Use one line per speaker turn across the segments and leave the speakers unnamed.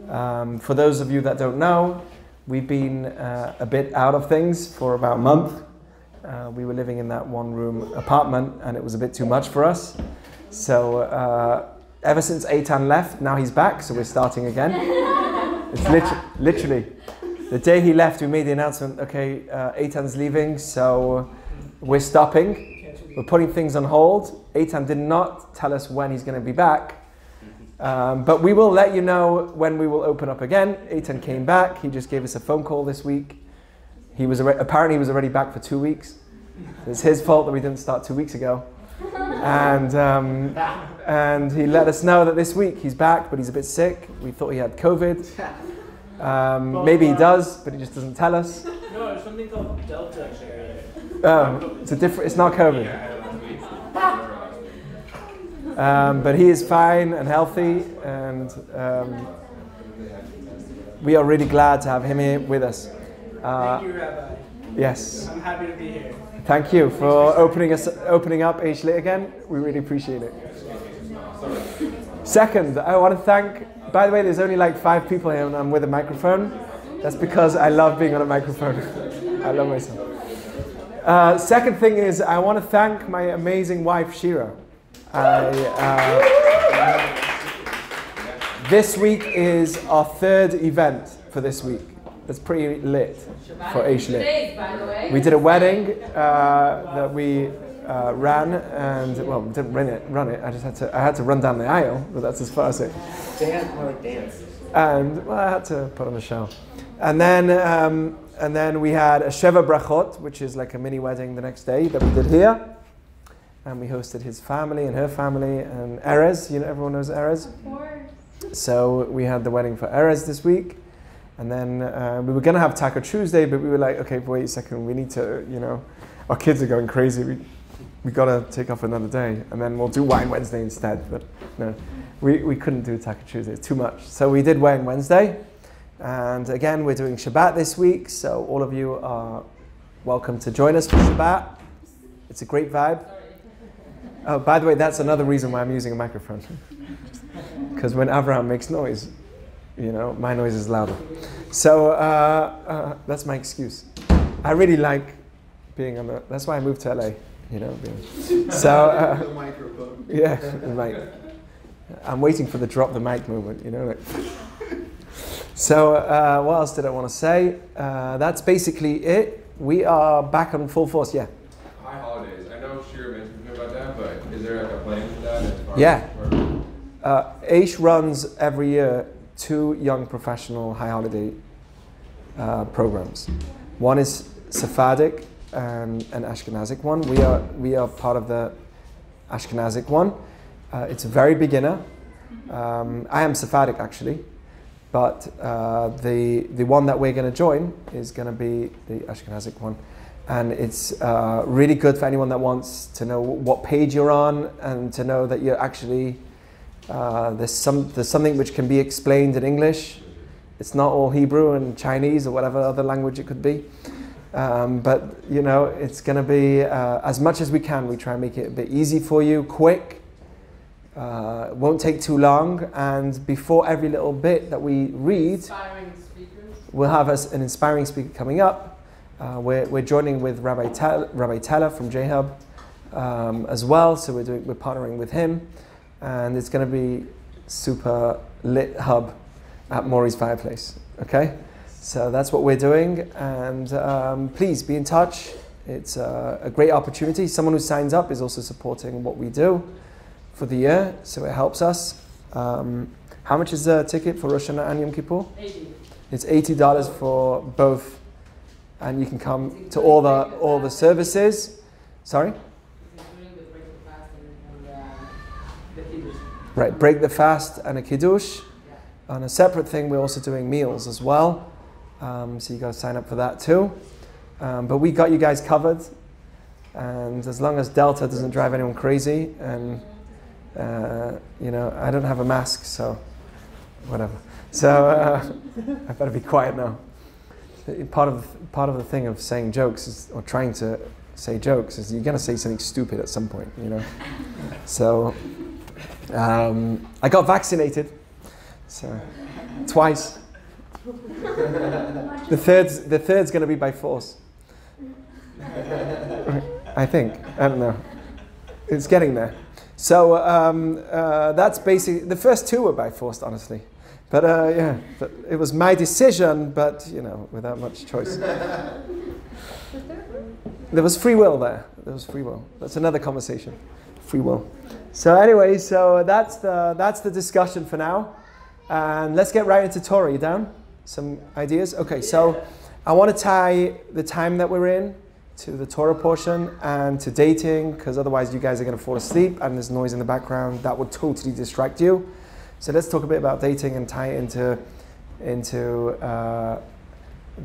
For those of you that don't know, we've been a bit out of things for about a month. We were living in that one-room apartment and it was a bit too much for us. So ever since Eitan left, now he's back, so we're starting again. It's literally, the day he left, we made the announcement, okay, Eitan's leaving, so we're stopping. We're putting things on hold. Eitan did not tell us when he's going to be back. But we will let you know when we will open up again. Eitan came back. He just gave us a phone call this week. Apparently he was already back for 2 weeks. It's his fault that we didn't start 2 weeks ago. And he let us know that this week he's back, but he's a bit sick. We thought he had COVID. Maybe he does, but he just doesn't tell us.
No, it's something called Delta variant.
Oh, it's not COVID. But he is fine and healthy, and we are really glad to have him here with us.
Thank you, Rabbi.
Yes.
I'm happy to be here.
Thank you for opening up Ep124 again. We really appreciate it. Second, I want to thank, by the way, there's only like 5 people here and I'm with a microphone. That's because I love being on a microphone. I love myself. Second thing is, I want to thank my amazing wife, Shira. This week is our 3rd event for this week. It's pretty lit for Ep124. We did a wedding that we ran, and well, we didn't run it. I had to run down the aisle, but that's as far as it.
Dance.
And well, I had to put on a show. And then we had a Sheva Brachot, which is like a mini wedding the next day that we did here. And we hosted his family and her family and Erez. You know, everyone knows Erez.
Of course.
So we had the wedding for Erez this week. And then we were going to have Taco Tuesday, but we were like, okay, wait a second, we need to, our kids are going crazy. We got to take off another day. And then we'll do Wine Wednesday instead. But no, we couldn't do Taco Tuesday, it's too much. So we did Wine Wednesday. And again, we're doing Shabbat this week. So all of you are welcome to join us for Shabbat. It's a great vibe. Oh, by the way, that's another reason why I'm using a microphone. Because when Avraham makes noise, my noise is louder. So that's my excuse. I really like being on that's why I moved to LA, So, yeah, right. I'm waiting for the drop the mic moment, So, what else did I want to say? That's basically it. We are back on full force, yeah.
High holidays. I know Shira mentioned something about that, but is there like a plan for that? As far
Yeah.
As
Aish runs every year 2 young professional high holiday programs. One is Sephardic and an Ashkenazic one. We are part of the Ashkenazic one. It's a very beginner. I am Sephardic actually, but the one that we're going to join is going to be the Ashkenazic one. And it's really good for anyone that wants to know what page you're on and to know that you're actually there's something which can be explained in English. It's not all Hebrew and Chinese or whatever other language it could be. But it's going to be as much as we can. We try and make it a bit easy for you, quick. Won't take too long. And before every little bit that we read, we'll have an inspiring speaker coming up. We're joining with Rabbi Teller from J-Hub as well. So we're partnering with him. And it's going to be super lit hub at Maury's Fireplace. Okay, so that's what we're doing, and please be in touch. It's a great opportunity. Someone who signs up is also supporting what we do for the year, so it helps us. How much is the ticket for Rosh Hashanah and Yom Kippur? $80. It's $80 for both, and you can come to all the services. Sorry. Right, break the fast and a kiddush. On a separate thing, we're also doing meals as well. So you guys sign up for that too. But we got you guys covered. And as long as Delta doesn't drive anyone crazy, and I don't have a mask, so whatever. So I better be quiet now. Part of the thing of saying jokes or trying to say jokes is you're going to say something stupid at some point, So I got vaccinated. So, twice. The third's going to be by force. I think. I don't know. It's getting there. So that's basically, the first two were by force, honestly. But but it was my decision, but without much choice. There was free will there. There was free will. That's another conversation. Free will. So anyway, that's the discussion for now. And let's get right into Torah. You down? Some ideas? Okay, so I want to tie the time that we're in to the Torah portion and to dating, because otherwise you guys are going to fall asleep and there's noise in the background that would totally distract you. So let's talk a bit about dating and tie it into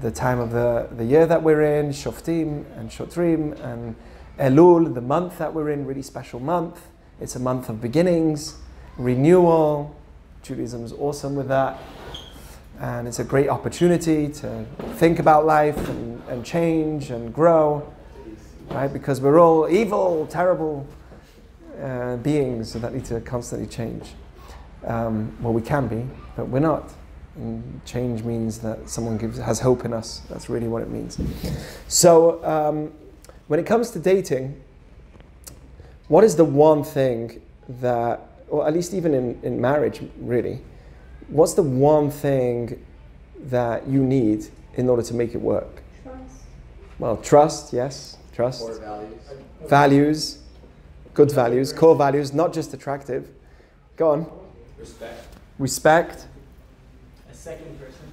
the time of the year that we're in, Shoftim and Shotrim and Elul, the month that we're in, really special month. It's a month of beginnings, renewal. Judaism is awesome with that. And it's a great opportunity to think about life and change and grow, right? Because we're all evil, terrible beings that need to constantly change. Well, we can be, but we're not. And change means that someone has hope in us. That's really what it means. So when it comes to dating, what is the one thing that, or at least even in marriage, really, what's the one thing that you need in order to make it work?
Trust.
Well, trust, yes, trust.
Core values.
Values, good values, core values, not just attractive. Go on.
Respect.
Respect.
A second person.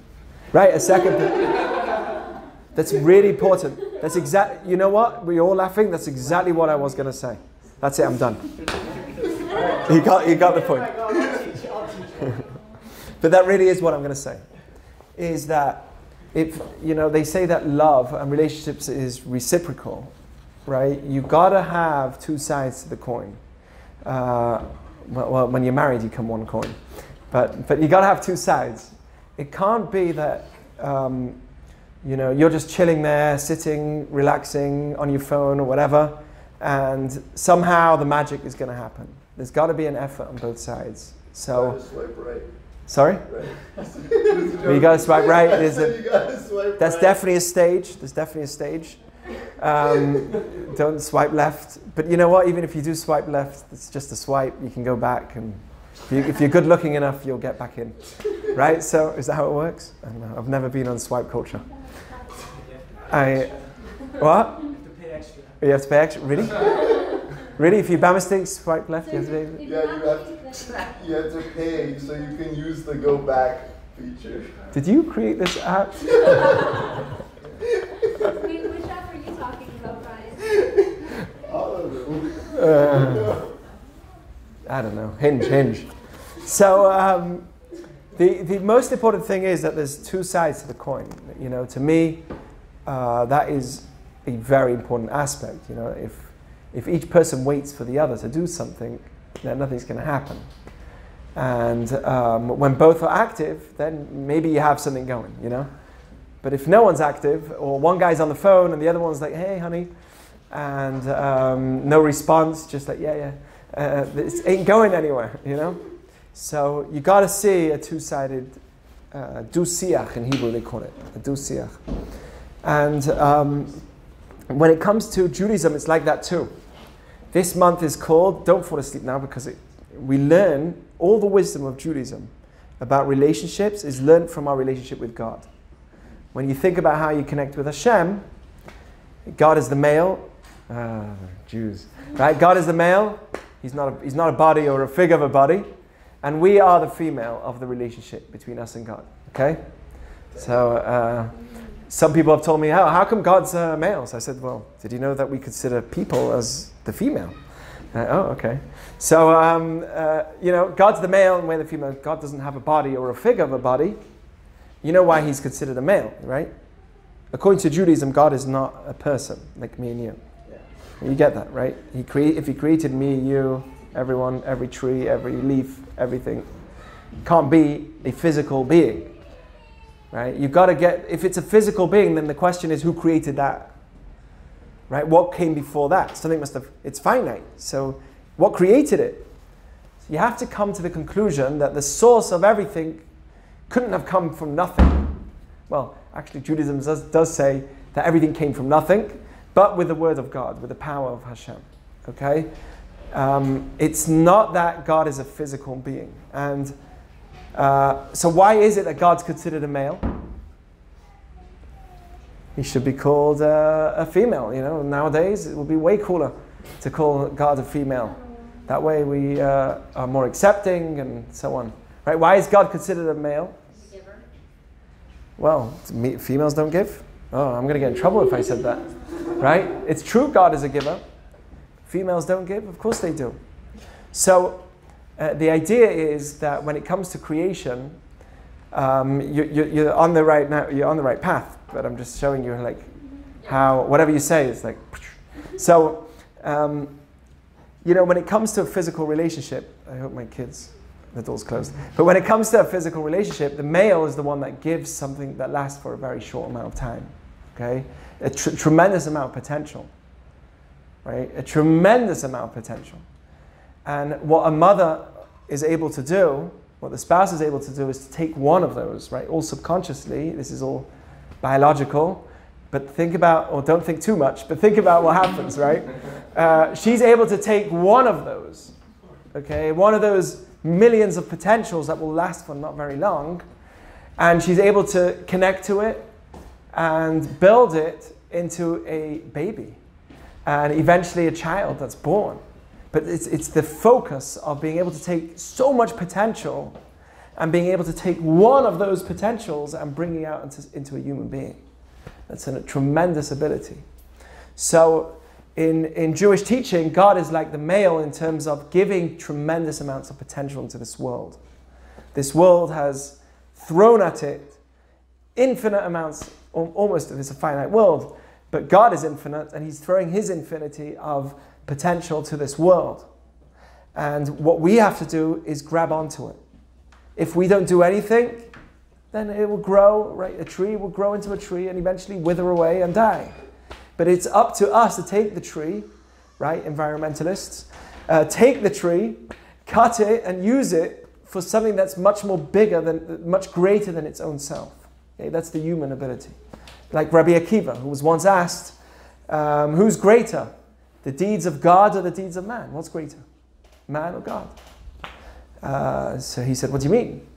Right, a second. That's really important. That's you know what? We're all laughing. That's exactly what I was going to say. That's it, I'm done. You got the point. But that really is what I'm going to say. Is that if, they say that love and relationships is reciprocal, right? You got to have two sides to the coin. Well, when you're married, you come one coin. But you got to have two sides. It can't be that, you're just chilling there, sitting, relaxing on your phone or whatever, and somehow the magic is going to happen. There's got to be an effort on both sides. So,
swipe right.
Sorry?
Right.
You got to swipe right.
You gotta swipe
That's
right.
definitely a stage. There's definitely a stage. Don't swipe left. But you know what? Even if you do swipe left, it's just a swipe. You can go back, and if you're good looking enough, you'll get back in. Right? So is that how it works? I don't know. I've never been on swipe culture. What?
You have to pay extra.
You have to pay extra? Really? Really? If you by mistake swipe left, you have to pay?
Yeah, you have to pay so you can use the go back feature.
Did you create this app?
Wait, which app are you talking about, Brian?
All of them.
I don't know. Hinge. So the most important thing is that there's two sides to the coin. To me, that is a very important aspect. If each person waits for the other to do something, then nothing's going to happen. And when both are active, then maybe you have something going, But if no one's active, or one guy's on the phone and the other one's like, hey, honey, and no response, just like, yeah. This ain't going anywhere, So you got to see a two-sided du-siach in Hebrew, they call it, a du-siach. And when it comes to Judaism, it's like that too. This month is called, don't fall asleep now, because we learn all the wisdom of Judaism about relationships is learned from our relationship with God. When you think about how you connect with Hashem, God is the male, Jews, right? God is the male. He's not a body or a figure of a body, and we are the female of the relationship between us and God. Okay, so some people have told me, how come God's males? I said, well, did you know that we consider people as the female? Oh, okay. So God's the male and we're the female. God doesn't have a body or a figure of a body. You know why he's considered a male, right? According to Judaism, God is not a person like me and you. You get that, right? If he created me, you, everyone, every tree, every leaf, everything, can't be a physical being, right? You've got to if it's a physical being, then the question is who created that, right? What came before that? Something it's finite. So what created it? You have to come to the conclusion that the source of everything couldn't have come from nothing. Well, actually Judaism does say that everything came from nothing, but with the word of God, with the power of Hashem. Okay? It's not that God is a physical being. And so why is it that God's considered a male? He should be called a female. Nowadays it would be way cooler to call God a female. That way we are more accepting and so on. Right? Why is God considered a male?
Giver.
Well, females don't give. Oh, I'm going to get in trouble if I said that. Right? It's true God is a giver. Females don't give? Of course they do. So the idea is that when it comes to creation, you're on the right path. But I'm just showing you how whatever you say is like. So when it comes to a physical relationship, I hope my kids, the door's closed. But when it comes to a physical relationship, the male is the one that gives something that lasts for a very short amount of time. Okay, a tremendous amount of potential. Right, a tremendous amount of potential. And what a mother is able to do, what the spouse is able to do, is to take one of those. Right, all subconsciously. This is all biological. But think about, or don't think too much, but think about what happens, right? She's able to take one of those, okay, one of those millions of potentials that will last for not very long, and she's able to connect to it and build it into a baby, and eventually a child that's born. But it's the focus of being able to take so much potential and being able to take one of those potentials and bringing it out into a human being. That's a tremendous ability. So in Jewish teaching, God is like the male in terms of giving tremendous amounts of potential into this world. This world has thrown at it infinite amounts, almost if it's a finite world, but God is infinite and he's throwing his infinity of potential to this world. And what we have to do is grab onto it. If we don't do anything, then it will grow, right? A tree will grow into a tree and eventually wither away and die. But it's up to us to take the tree, right? Environmentalists, take the tree, cut it and use it for something that's much more much greater than its own self. Okay? That's the human ability. Like Rabbi Akiva, who was once asked, who's greater? The deeds of God or the deeds of man? What's greater? Man or God? So he said, what do you mean?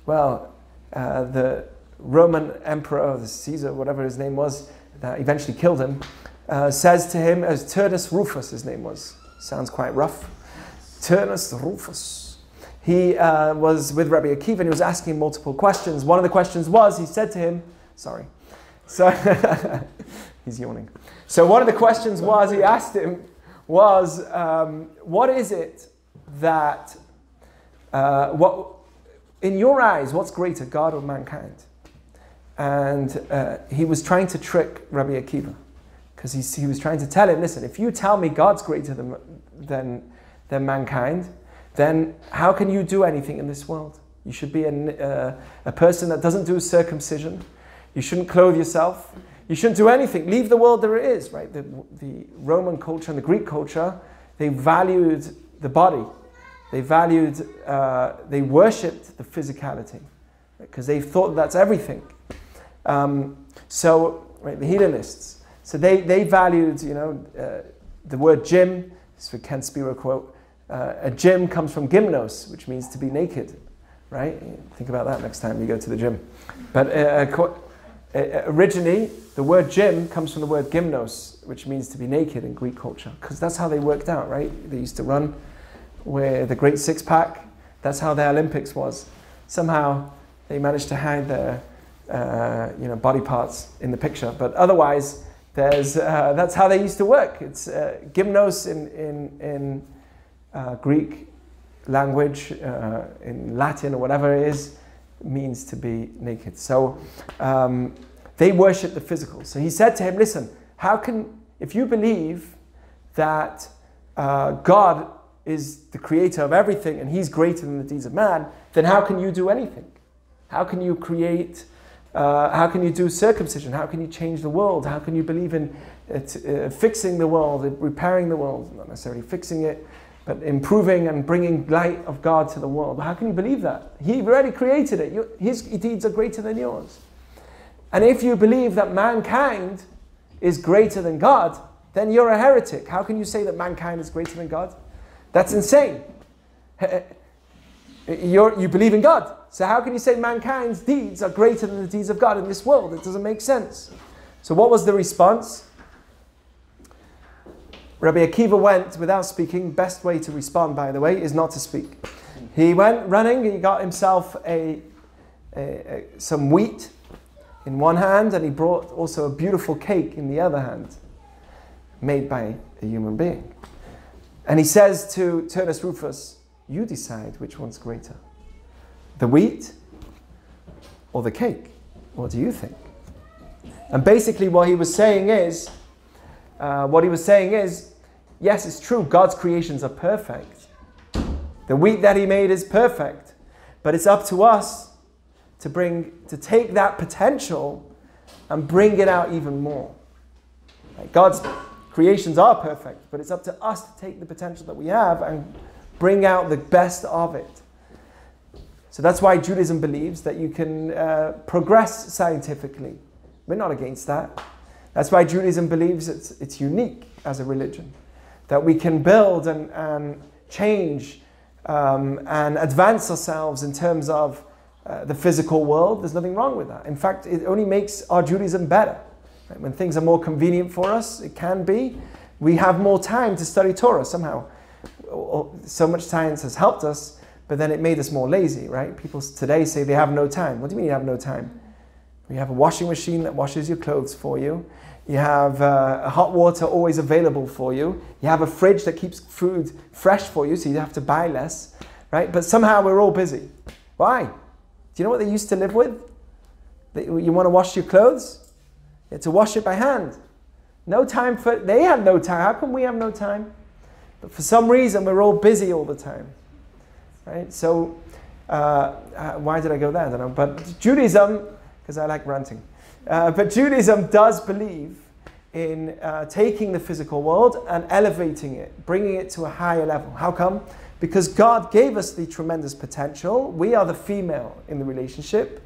Well, the Roman emperor, the Caesar, whatever his name was, that eventually killed him, says to him, as Turnus Rufus his name was, sounds quite rough, Turnus Rufus. He was with Rabbi Akiva and he was asking multiple questions. One of the questions was, he said to him, sorry, so he's yawning. So one of the questions was, he asked him, was, what is it that, in your eyes, what's greater, God or mankind? And he was trying to trick Rabbi Akiva, because he was trying to tell him, listen, if you tell me God's greater than mankind, then how can you do anything in this world? You should be a person that doesn't do circumcision. You shouldn't clothe yourself. You shouldn't do anything. Leave the world there it is, right? The Roman culture and the Greek culture, they valued the body. They worshipped the physicality, because they thought that's everything. Right, the hedonists. So they valued, the word gym. This is for Ken Spiro quote. A gym comes from gymnos, which means to be naked, right? Think about that next time you go to the gym. But originally, the word gym comes from the word gymnos, which means to be naked in Greek culture, because that's how they worked out, right? They used to run with the great six-pack. That's how the Olympics was. Somehow they managed to hide their body parts in the picture, but otherwise that's how they used to work. It's gymnos in Greek language, in Latin or whatever it is, means to be naked. So they worship the physical. So he said to him, listen, if you believe that God is the creator of everything and he's greater than the deeds of man, then how can you do anything? How can you create, how can you do circumcision? How can you change the world? How can you believe in fixing the world, repairing the world? Not necessarily fixing it, but improving and bringing light of God to the world. How can you believe that? He already created it. His deeds are greater than yours. And if you believe that mankind is greater than God, then you're a heretic. How can you say that mankind is greater than God? That's insane. You believe in God. So how can you say mankind's deeds are greater than the deeds of God in this world? It doesn't make sense. So what was the response? Rabbi Akiva went without speaking. Best way to respond, by the way, is not to speak. He went running. He got himself some wheat in one hand, and he brought also a beautiful cake in the other hand, made by a human being. And he says to Turnus Rufus, you decide which one's greater, the wheat or the cake. What do you think? And basically what he was saying is, yes, it's true, God's creations are perfect. The wheat that he made is perfect. But it's up to us to take that potential and bring it out even more. Like God's creations are perfect, but it's up to us to take the potential that we have and bring out the best of it. So that's why Judaism believes that you can progress scientifically. We're not against that. That's why Judaism believes it's unique as a religion. That we can build and change and advance ourselves in terms of the physical world. There's nothing wrong with that. In fact, it only makes our Judaism better. Right? When things are more convenient for us, it can be. We have more time to study Torah somehow. So much science has helped us, but then it made us more lazy, right? People today say they have no time. What do you mean you have no time? You have a washing machine that washes your clothes for you. You have hot water always available for you. You have a fridge that keeps food fresh for you, so you have to buy less, right? But somehow we're all busy. Why? Do you know what they used to live with? You want to wash your clothes? You had to wash it by hand. No time they had no time. How come we have no time? But for some reason, we're all busy all the time, right? So, why did I go there? I don't know. But Judaism, because I like ranting, but Judaism does believe in taking the physical world and elevating it, bringing it to a higher level. How come? Because God gave us the tremendous potential. We are the female in the relationship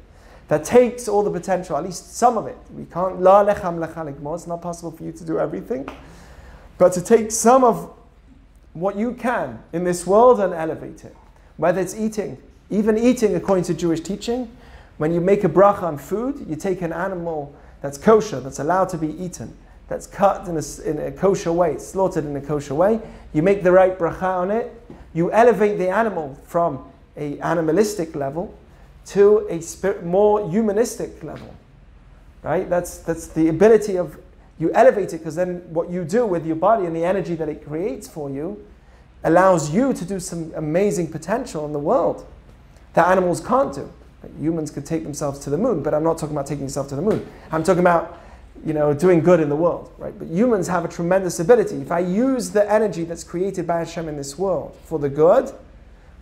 that takes all the potential, at least some of it. We can't, la lecham lecha ligmor. It's not possible for you to do everything. But to take some of what you can in this world and elevate it. Whether it's eating, even eating according to Jewish teaching, when you make a bracha on food, you take an animal that's kosher, that's allowed to be eaten, that's cut in a kosher way, slaughtered in a kosher way, you make the right bracha on it, you elevate the animal from an animalistic level to a more humanistic level. Right? That's the ability of, you elevate it, because then what you do with your body and the energy that it creates for you allows you to do some amazing potential in the world that animals can't do. Like humans could take themselves to the moon, but I'm not talking about taking yourself to the moon. I'm talking about, doing good in the world, right? But humans have a tremendous ability. If I use the energy that's created by Hashem in this world for the good,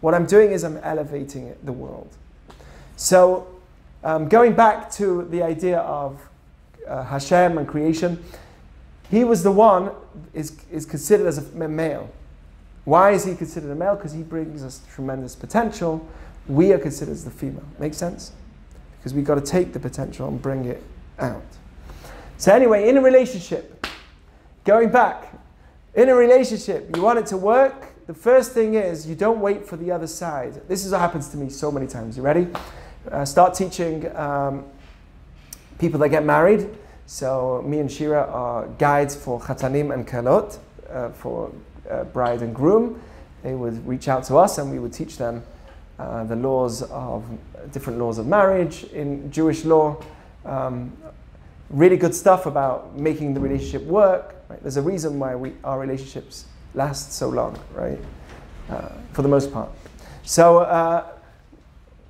what I'm doing is I'm elevating the world. So, going back to the idea of Hashem and creation, he was the one is considered as a male. Why is he considered a male? Because he brings us tremendous potential. We are considered as the female. Make sense? Because we've got to take the potential and bring it out. So anyway, in a relationship, going back, in a relationship, you want it to work, the first thing is you don't wait for the other side. This is what happens to me so many times. You ready? Start teaching people that get married. So me and Shira are guides for chatanim and kalot, for bride and groom. They would reach out to us and we would teach them the different laws of marriage in Jewish law. Really good stuff about making the relationship work. Right? There's a reason why our relationships last so long, right? For the most part. So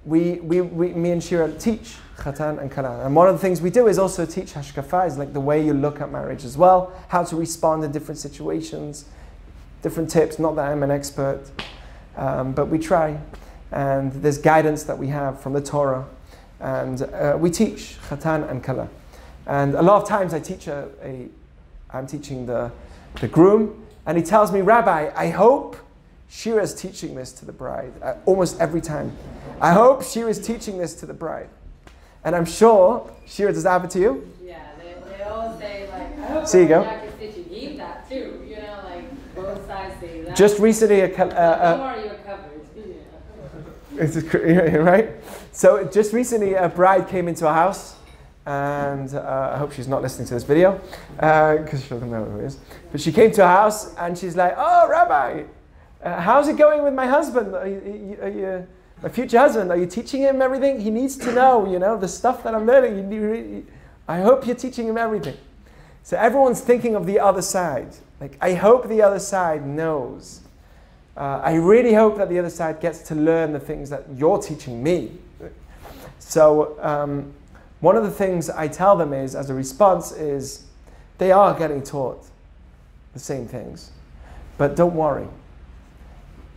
me and Shira teach Chatan and Kala. And one of the things we do is also teach Hashkafa, is like the way you look at marriage as well, how to respond in different situations, different tips. Not that I'm an expert, but we try. And there's guidance that we have from the Torah. And we teach Chatan and Kala. And a lot of times I teach I'm teaching the groom, and he tells me, Rabbi, I hope Shira's teaching this to the bride almost every time. I hope Shira's teaching this to the bride. And I'm sure, Shira, does that happen to you?
Yeah, they all say like, I hope
So you go.
Jack is teaching Eve that too. You know, like both sides say that.
Just recently,
Don't worry, you're covered. Yeah.
right? So just recently, a bride came into our house, and I hope she's not listening to this video, because she doesn't know who it is. But she came to our house, and she's like, "Oh, Rabbi, how's it going with my husband? Are you my future husband? Are you teaching him everything he needs to know? The stuff that I'm learning. I hope you're teaching him everything." So everyone's thinking of the other side. Like, I hope the other side knows. I really hope that the other side gets to learn the things that you're teaching me. So one of the things I tell them is, as a response, is they are getting taught the same things. But don't worry.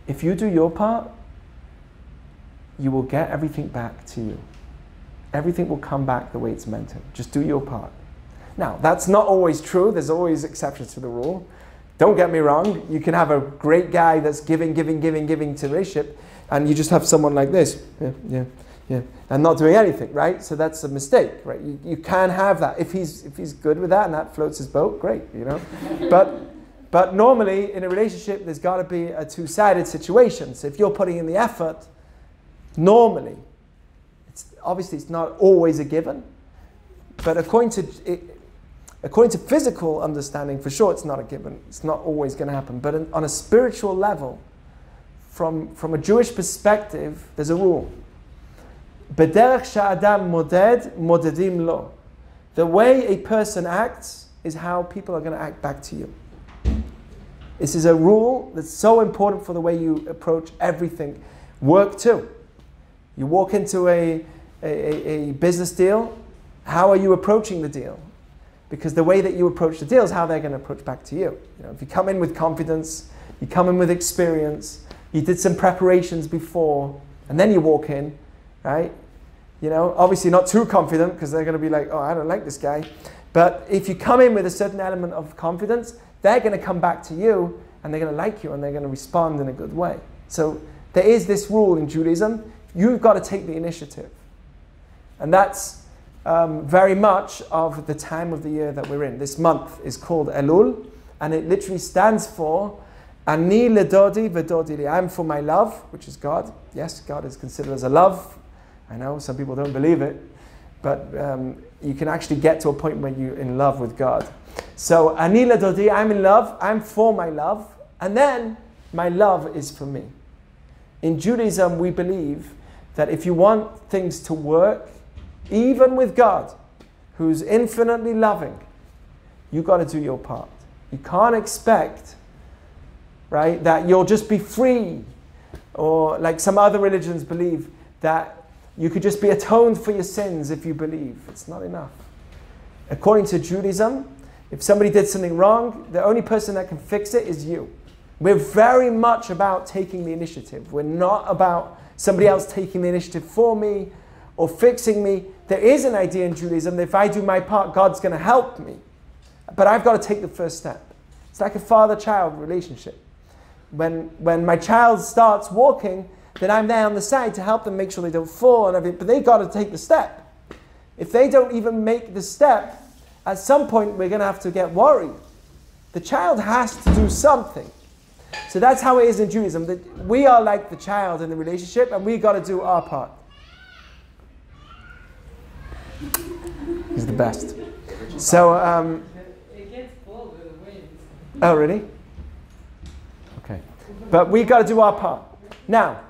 If you do your part, you will get everything back to you. Everything will come back the way it's meant to. Just do your part. Now, that's not always true. There's always exceptions to the rule. Don't get me wrong. You can have a great guy that's giving to the relationship, and you just have someone like this, and not doing anything, right? So that's a mistake, right? You can have that. If he's good with that and that floats his boat, great, But normally in a relationship, there's got to be a two-sided situation. So if you're putting in the effort, normally, it's not always a given, but according to physical understanding, for sure it's not a given. It's not always going to happen. But on a spiritual level, from a Jewish perspective, there's a rule. B'derech sha'adam moded, modedim lo. The way a person acts is how people are going to act back to you. This is a rule that's so important for the way you approach everything. Work too. You walk into a business deal, how are you approaching the deal? Because the way that you approach the deal is how they're going to approach back to you. If you come in with confidence, you come in with experience, you did some preparations before, and then you walk in, right? Obviously not too confident, because they're going to be like, oh, I don't like this guy. But if you come in with a certain element of confidence, they're going to come back to you, and they're going to like you, and they're going to respond in a good way. So there is this rule in Judaism: you've got to take the initiative. And that's very much of the time of the year that we're in. This month is called Elul, and it literally stands for Ani ledodi v'dodi li. I'm for my love, which is God. Yes, God is considered as a love. I know some people don't believe it, but you can actually get to a point where you're in love with God. So Ani ledodi, I'm in love, I'm for my love, and then my love is for me. In Judaism, we believe that if you want things to work, even with God, who's infinitely loving, you've got to do your part. You can't expect, right, that you'll just be free, or like some other religions believe that you could just be atoned for your sins if you believe. It's not enough. According to Judaism, if somebody did something wrong, the only person that can fix it is you. We're very much about taking the initiative. We're not about somebody else taking the initiative for me or fixing me. There is an idea in Judaism that if I do my part, God's going to help me. But I've got to take the first step. It's like a father-child relationship. When my child starts walking, then I'm there on the side to help them make sure they don't fall and everything. But they've got to take the step. If they don't even make the step, at some point we're going to have to get worried. The child has to do something. So that's how it is in Judaism. That we are like the child in the relationship, and we've got to do our part. He's the best. So,
It gets full with the wind.
oh really? Okay. But we've got to do our part. Now,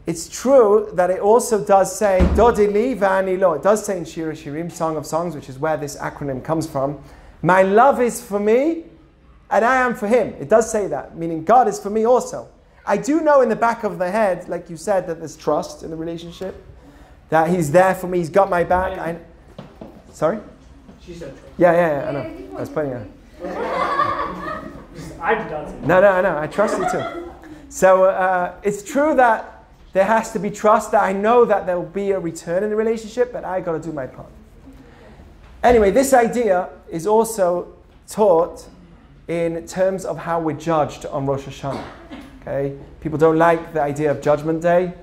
it's true that it also does say, Dodi li v'ani lo. It does say in Shira Shirim, Song of Songs, which is where this acronym comes from. My love is for me, and I am for him. It does say that, meaning God is for me also. I do know in the back of the head, like you said, that there's trust in the relationship. That he's there for me, he's got my back. Sorry?
She said trust.
Yeah, I know. I was putting her.
I've done it.
No, I know. I trust you too. So it's true that there has to be trust, that I know that there will be a return in the relationship, but I got to do my part. Anyway, this idea is also taught in terms of how we're judged on Rosh Hashanah. Okay? People don't like the idea of Judgment Day,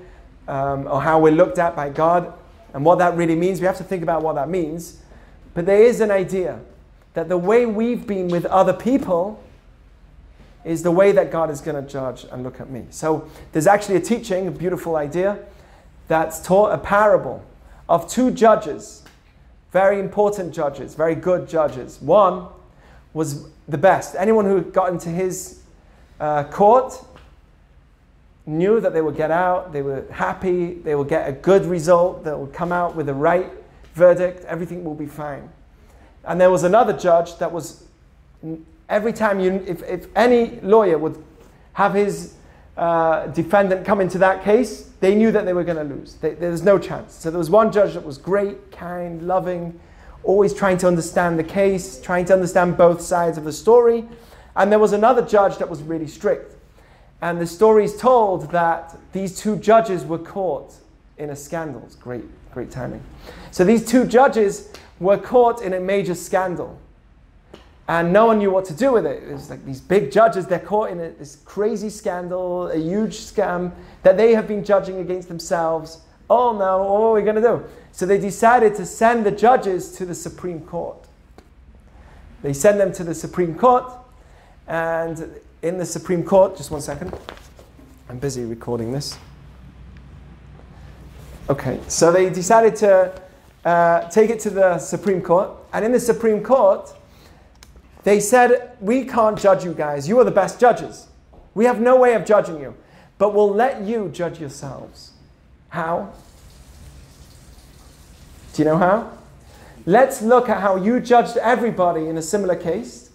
or how we're looked at by God, and what that really means. We have to think about what that means. But there is an idea that the way we've been with other people is the way that God is going to judge and look at me. So there's actually a teaching, a beautiful idea, that's taught a parable of two judges, very important judges, very good judges. One was the best. Anyone who got into his court knew that they would get out, they were happy, they would get a good result, they would come out with the right verdict, everything will be fine. And there was another judge that was, every time if any lawyer would have his defendant come into that case, they knew that they were going to lose. There was no chance. So there was one judge that was great, kind, loving, always trying to understand the case, trying to understand both sides of the story. And there was another judge that was really strict. And the story is told that these two judges were caught in a scandal. It's great timing. So these two judges were caught in a major scandal. And no one knew what to do with it. It was like these big judges, they're caught in this crazy scandal, a huge scam that they have been judging against themselves. Oh no, what are we going to do? So they decided to send the judges to the Supreme Court. They send them to the Supreme Court, and in the Supreme Court, just one second, I'm busy recording this. Okay, so they decided to take it to the Supreme Court, and in the Supreme Court, they said, we can't judge you guys. You are the best judges. We have no way of judging you, but we'll let you judge yourselves. How? Do you know how? Let's look at how you judged everybody in a similar case,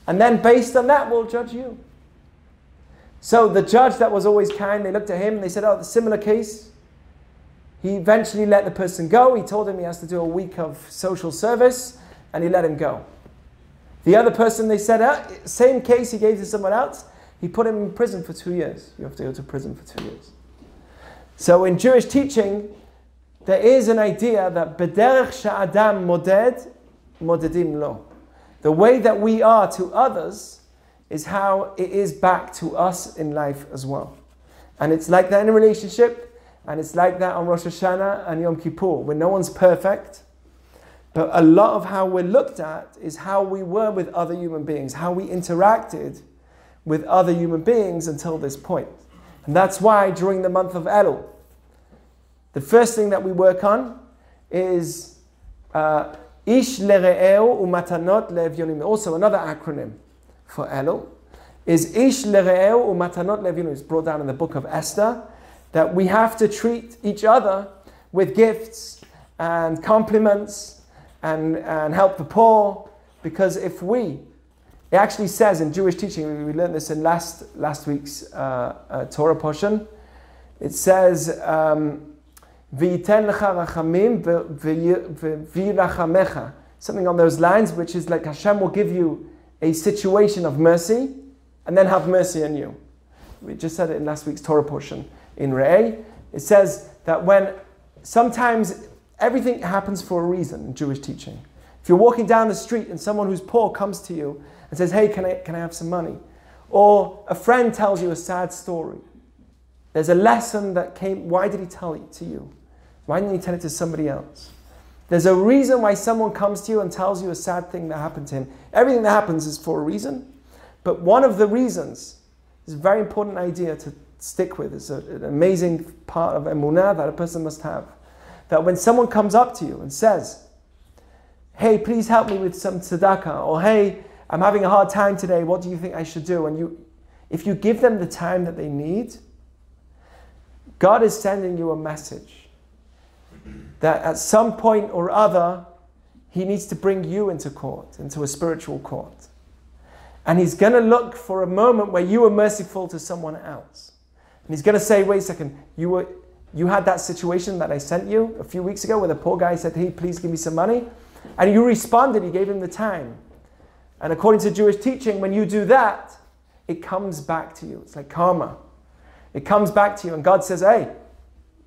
and then based on that, we'll judge you. So the judge that was always kind, they looked at him and they said, oh, the similar case. He eventually let the person go. He told him he has to do a week of social service, and he let him go. The other person, they said, same case he gave to someone else. He put him in prison for 2 years. You have to go to prison for 2 years. So in Jewish teaching, there is an idea that b'derech sha'adam moded, modedim lo. The way that we are to others is how it is back to us in life as well. And it's like that in a relationship, and it's like that on Rosh Hashanah and Yom Kippur, where no one's perfect. But a lot of how we're looked at is how we were with other human beings, how we interacted with other human beings until this point. And that's why during the month of Elul, the first thing that we work on is Ish lere'eu umatanot le'evyonim. Also another acronym for Elul is Ish lere'eu umatanot le'evyonim. It's brought down in the book of Esther that we have to treat each other with gifts and compliments and help the poor, because if it actually says in Jewish teaching, we learned this in last week's Torah portion, it says V'yiten lecha rachamim v'yirachamecha, something on those lines, which is like Hashem will give you a situation of mercy and then have mercy on you. We just said it in last week's Torah portion in Re'eh. It says that when sometimes everything happens for a reason in Jewish teaching. If you're walking down the street and someone who's poor comes to you and says, hey, can I have some money? Or a friend tells you a sad story. There's a lesson that came. Why did he tell it to you? Why didn't he tell it to somebody else? There's a reason why someone comes to you and tells you a sad thing that happened to him. Everything that happens is for a reason. But one of the reasons is a very important idea to stick with. It's an amazing part of emunah that a person must have. That when someone comes up to you and says, hey, please help me with some tzedakah, or hey, I'm having a hard time today, what do you think I should do? And if you give them the time that they need, God is sending you a message that at some point or other, He needs to bring you into court, into a spiritual court. And He's going to look for a moment where you were merciful to someone else. And He's going to say, wait a second, you had that situation that I sent you a few weeks ago where the poor guy said, hey, please give me some money. And you responded, you gave him the time. And according to Jewish teaching, when you do that, it comes back to you. It's like karma. It comes back to you, and God says, hey,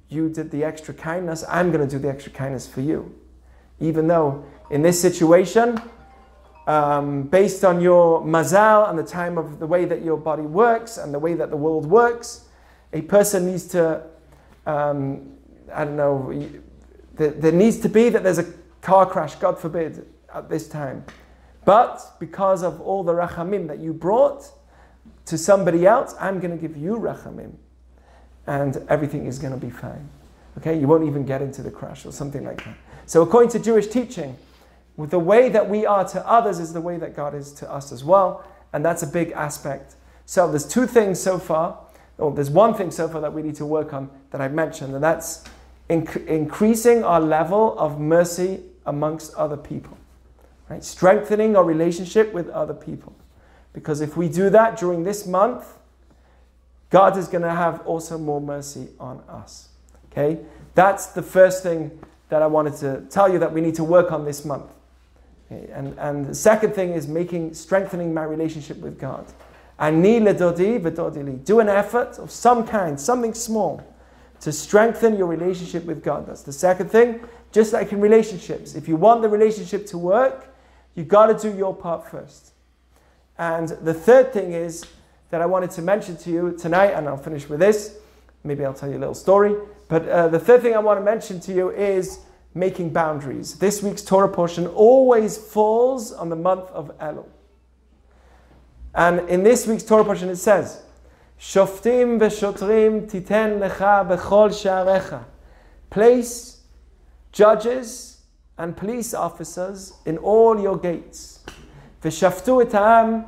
you did the extra kindness, I'm going to do the extra kindness for you. Even though in this situation, based on your mazal and the time of the way that your body works and the way that the world works. A person needs to, there needs to be that there's a car crash, God forbid, at this time. But because of all the rachamim that you brought to somebody else, I'm going to give you rachamim. And everything is going to be fine. Okay? You won't even get into the crash or something like that. So according to Jewish teaching, with the way that we are to others is the way that God is to us as well. And that's a big aspect. So there's two things so far, or there's one thing so far that we need to work on that I've mentioned, and that's increasing our level of mercy amongst other people. Right? Strengthening our relationship with other people. Because if we do that during this month, God is going to have also more mercy on us. Okay? That's the first thing that I wanted to tell you that we need to work on this month. Okay? And the second thing is strengthening my relationship with God. Ani ledodi v'dodi li. Do an effort of some kind, something small, to strengthen your relationship with God. That's the second thing. Just like in relationships. If you want the relationship to work, you've got to do your part first. And the third thing is that I wanted to mention to you tonight, and I'll finish with this. Maybe I'll tell you a little story. But the third thing I want to mention to you is making boundaries. This week's Torah portion always falls on the month of Elul. And in this week's Torah portion it says, Shoftim v'shotrim titen lecha b'chol sha'arecha. Place judges and police officers in all your gates. V'shaftu et ha'am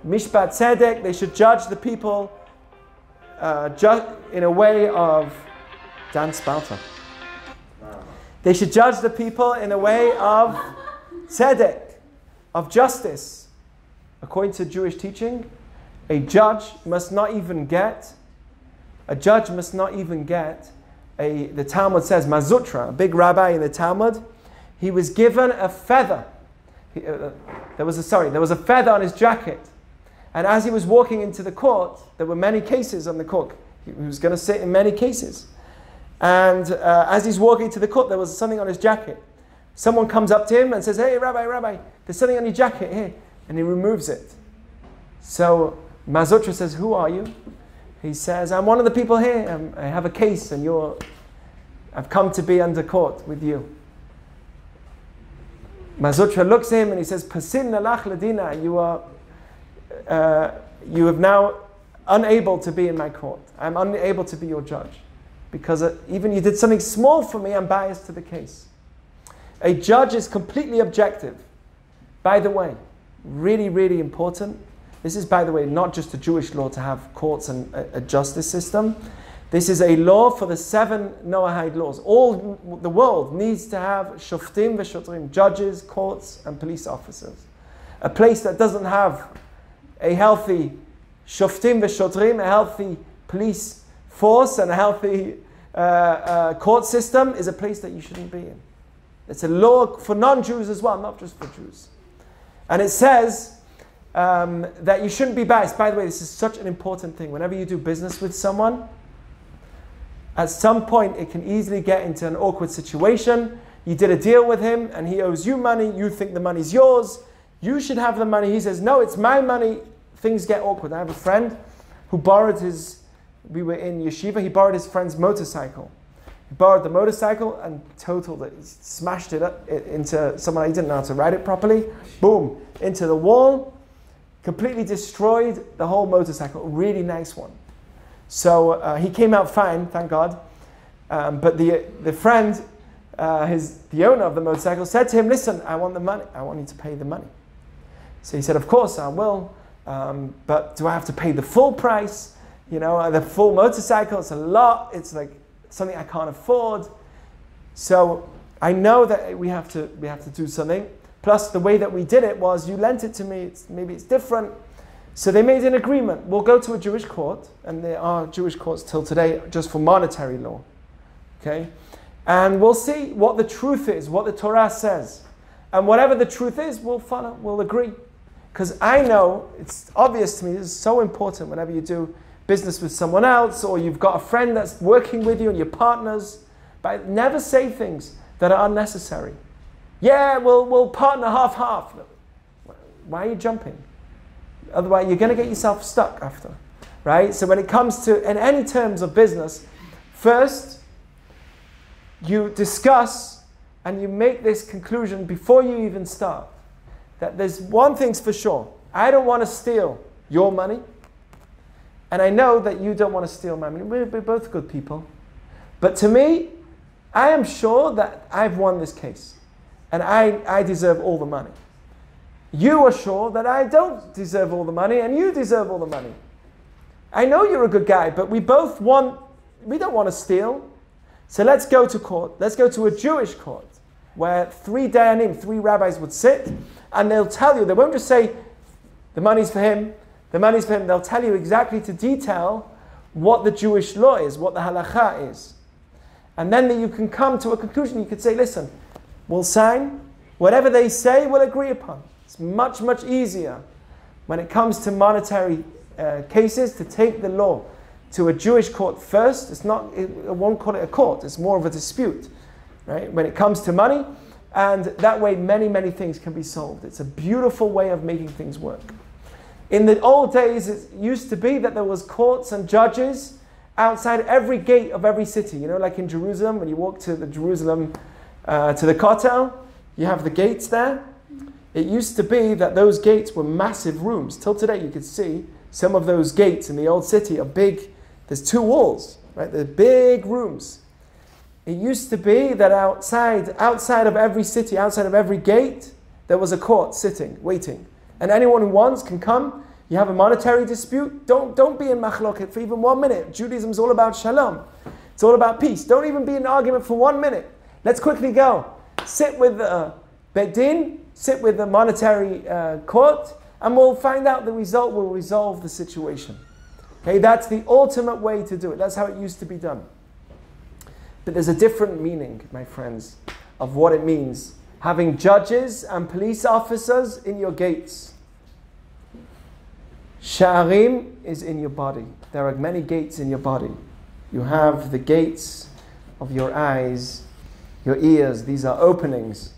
mishpat tzedek. They should judge the people in a way of Dan Spalter. They should judge the people in a way of tzedek, of justice. According to Jewish teaching, a judge must not even get, the Talmud says, Mazutra, a big rabbi in the Talmud, he was given a feather. There was a feather on his jacket. And as he was walking into the court, there were many cases on the court. He was going to sit in many cases. And as he's walking to the court, there was something on his jacket. Someone comes up to him and says, "Hey, Rabbi, there's something on your jacket here." And he removes it. So Mazutra says, "Who are you?" He says, "I'm one of the people here. I have a case and I've come to be under court with you." Mazutra looks at him and he says, "Pasin nalach ladina, you have now unable to be in my court. I'm unable to be your judge. Because even you did something small for me, I'm biased to the case." A judge is completely objective. By the way, really, really important. This is, by the way, not just a Jewish law to have courts and a justice system. This is a law for the 7 Noahide laws. All the world needs to have Shoftim v'shotrim, judges, courts, and police officers. A place that doesn't have a healthy Shoftim v'shotrim, a healthy police force, and a healthy court system is a place that you shouldn't be in. It's a law for non-Jews as well, not just for Jews. And it says that you shouldn't be biased. By the way, this is such an important thing. Whenever you do business with someone, at some point it can easily get into an awkward situation. You did a deal with him and he owes you money. You think the money's yours. You should have the money. He says, "No, it's my money." Things get awkward. I have a friend who we were in yeshiva, he borrowed his friend's motorcycle. He borrowed the motorcycle and totaled it. He smashed it up into someone. He didn't know how to ride it properly. Boom, into the wall. Completely destroyed the whole motorcycle. Really nice one. So he came out fine, thank God. But the friend, the owner of the motorcycle, said to him, "Listen, I want the money. I want you to pay the money." So he said, "Of course I will. But do I have to pay the full price? The full motorcycle, it's a lot. It's like something I can't afford. So I know that we have to do something. Plus the way that we did it was you lent it to me. Maybe it's different." So they made an agreement. We'll go to a Jewish court, and there are Jewish courts till today just for monetary law. Okay? And we'll see what the truth is, what the Torah says. And whatever the truth is, we'll follow, we'll agree. Because I know, it's obvious to me, this is so important whenever you do business with someone else, or you've got a friend that's working with you and your partners, but never say things that are unnecessary. "Yeah, we'll partner half-half." Why are you jumping? Otherwise, you're going to get yourself stuck after, right? So when it comes to, in any terms of business, first, you discuss and you make this conclusion before you even start. That there's one thing's for sure. I don't want to steal your money. And I know that you don't want to steal my money. We're both good people. But to me, I am sure that I've won this case. And I deserve all the money. You are sure that I don't deserve all the money and you deserve all the money. I know you're a good guy, but we don't want to steal. So let's go to court. Let's go to a Jewish court where 3 dayanim, 3 rabbis would sit and they'll tell you, they won't just say, the money's for him, the money's for him. They'll tell you exactly to detail what the Jewish law is, what the halacha is. And then you can come to a conclusion. You could say, listen, we'll sign. Whatever they say, we'll agree upon. It's much, much easier when it comes to monetary cases to take the law to a Jewish court first. It won't call it a court. It's more of a dispute, right? When it comes to money. And that way, many, many things can be solved. It's a beautiful way of making things work. In the old days, it used to be that there was courts and judges outside every gate of every city. You know, like in Jerusalem, when you walk to the Jerusalem, to the Kotel, you have the gates there. It used to be that those gates were massive rooms. Till today, you could see some of those gates in the old city are big. There's 2 walls, right? They're big rooms. It used to be that outside of every city, outside of every gate, there was a court sitting, waiting. And anyone who wants can come. You have a monetary dispute, don't be in machloket for even 1 minute. Judaism is all about shalom. It's all about peace. Don't even be in an argument for 1 minute. Let's quickly go. Sit with the Beit Din, sit with the monetary court, and we'll find out the result will resolve the situation. Okay, that's the ultimate way to do it. That's how it used to be done. But there's a different meaning, my friends, of what it means. Having judges and police officers in your gates. Sha'arim is in your body. There are many gates in your body. You have the gates of your eyes, your ears. These are openings.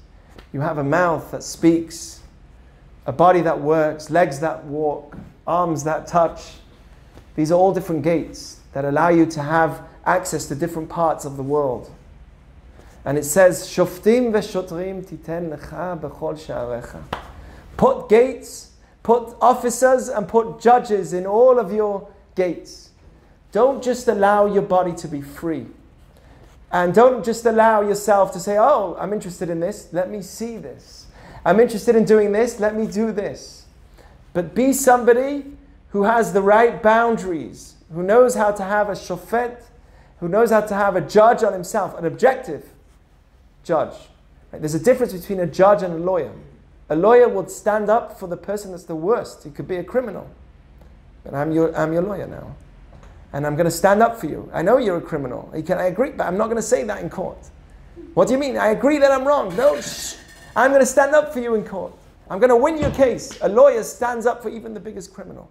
You have a mouth that speaks, a body that works, legs that walk, arms that touch. These are all different gates that allow you to have access to different parts of the world. And it says, Shoftim v'shotrim titen lecha b'chol sha'arecha. Put gates, put officers, and put judges in all of your gates. Don't just allow your body to be free. And don't just allow yourself to say, oh, I'm interested in this, let me see this. I'm interested in doing this, let me do this. But be somebody who has the right boundaries, who knows how to have a shofet, who knows how to have a judge on himself, an objective judge. Right? There's a difference between a judge and a lawyer. A lawyer would stand up for the person that's the worst. He could be a criminal. But I'm your lawyer now. And I'm going to stand up for you. I know you're a criminal. I agree, but I'm not going to say that in court. What do you mean? I agree that I'm wrong. No, I'm going to stand up for you in court. I'm going to win your case. A lawyer stands up for even the biggest criminal.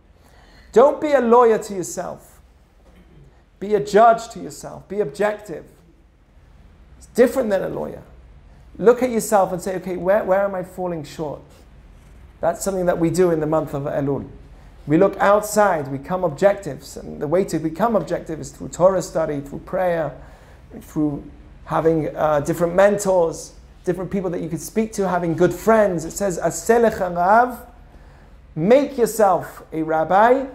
Don't be a lawyer to yourself. Be a judge to yourself. Be objective. It's different than a lawyer. Look at yourself and say, okay, where am I falling short? That's something that we do in the month of Elul. We look outside, we become objectives. And the way to become objective is through Torah study, through prayer, through having different mentors, different people that you could speak to, having good friends. It says, Aseh lecha rav, make yourself a rabbi,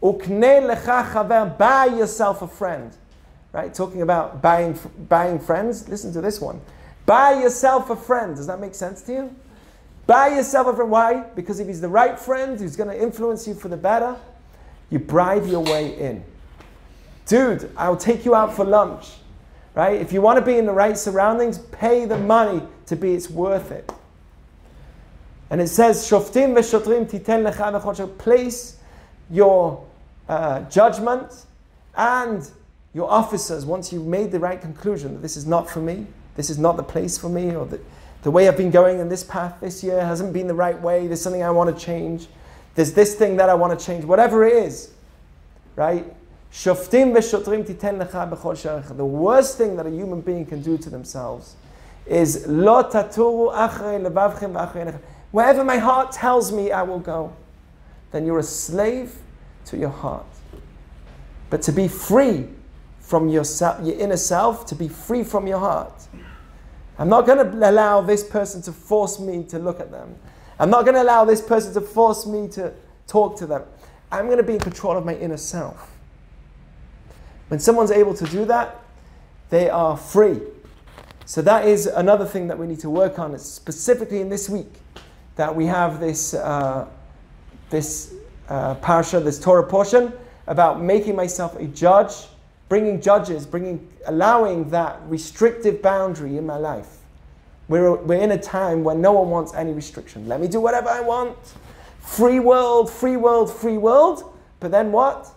ukneh lecha chaver, buy yourself a friend. Right? Talking about buying friends, listen to this one. Buy yourself a friend. Does that make sense to you? Buy yourself a friend. Why? Because if he's the right friend who's going to influence you for the better, you bribe your way in. Dude, I'll take you out for lunch. Right? If you want to be in the right surroundings, pay the money to be, it's worth it. And it says, Shoftim v'shotrim titen lecha b'chol. Place your judgment and your officers, once you've made the right conclusion that this is not for me, this is not the place for me, or the way I've been going in this path this year hasn't been the right way, there's something I want to change, there's this thing that I want to change, whatever it is, right? Shoftim v'shotrim titen lecha b'chol sha'arecha. The worst thing that a human being can do to themselves is lo taturu achrei levavchem v'achrei einechem. Wherever my heart tells me I will go, then you're a slave to your heart. But to be free from your inner self, to be free from your heart. I'm not going to allow this person to force me to look at them. I'm not going to allow this person to force me to talk to them. I'm going to be in control of my inner self. When someone's able to do that, they are free. So that is another thing that we need to work on. It's specifically in this week that we have this Parsha, this Torah portion about making myself a judge, bringing judges, allowing that restrictive boundary in my life. We're in a time when no one wants any restriction. Let me do whatever I want. Free world, free world, free world. But then what?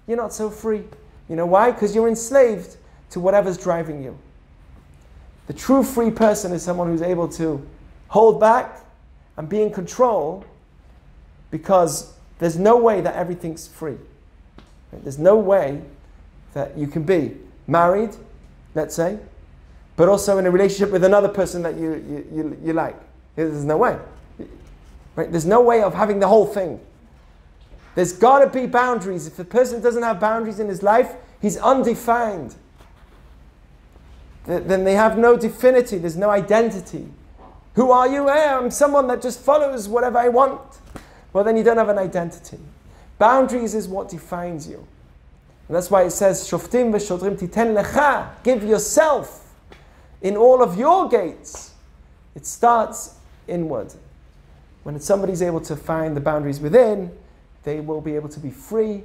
You're not so free. You know why? Because you're enslaved to whatever's driving you. The true free person is someone who's able to hold back and be in control, because there's no way that everything's free. There's no way that you can be married, let's say, but also in a relationship with another person that you like. There's no way. Right? There's no way of having the whole thing. There's got to be boundaries. If the person doesn't have boundaries in his life, he's undefined. Then they have no divinity. There's no identity. Who are you? Hey, I'm someone that just follows whatever I want. Well, then you don't have an identity. Boundaries is what defines you. And that's why it says, Shoftim v'shodrim titen lecha. Give yourself in all of your gates. It starts inward. When somebody's able to find the boundaries within, they will be able to be free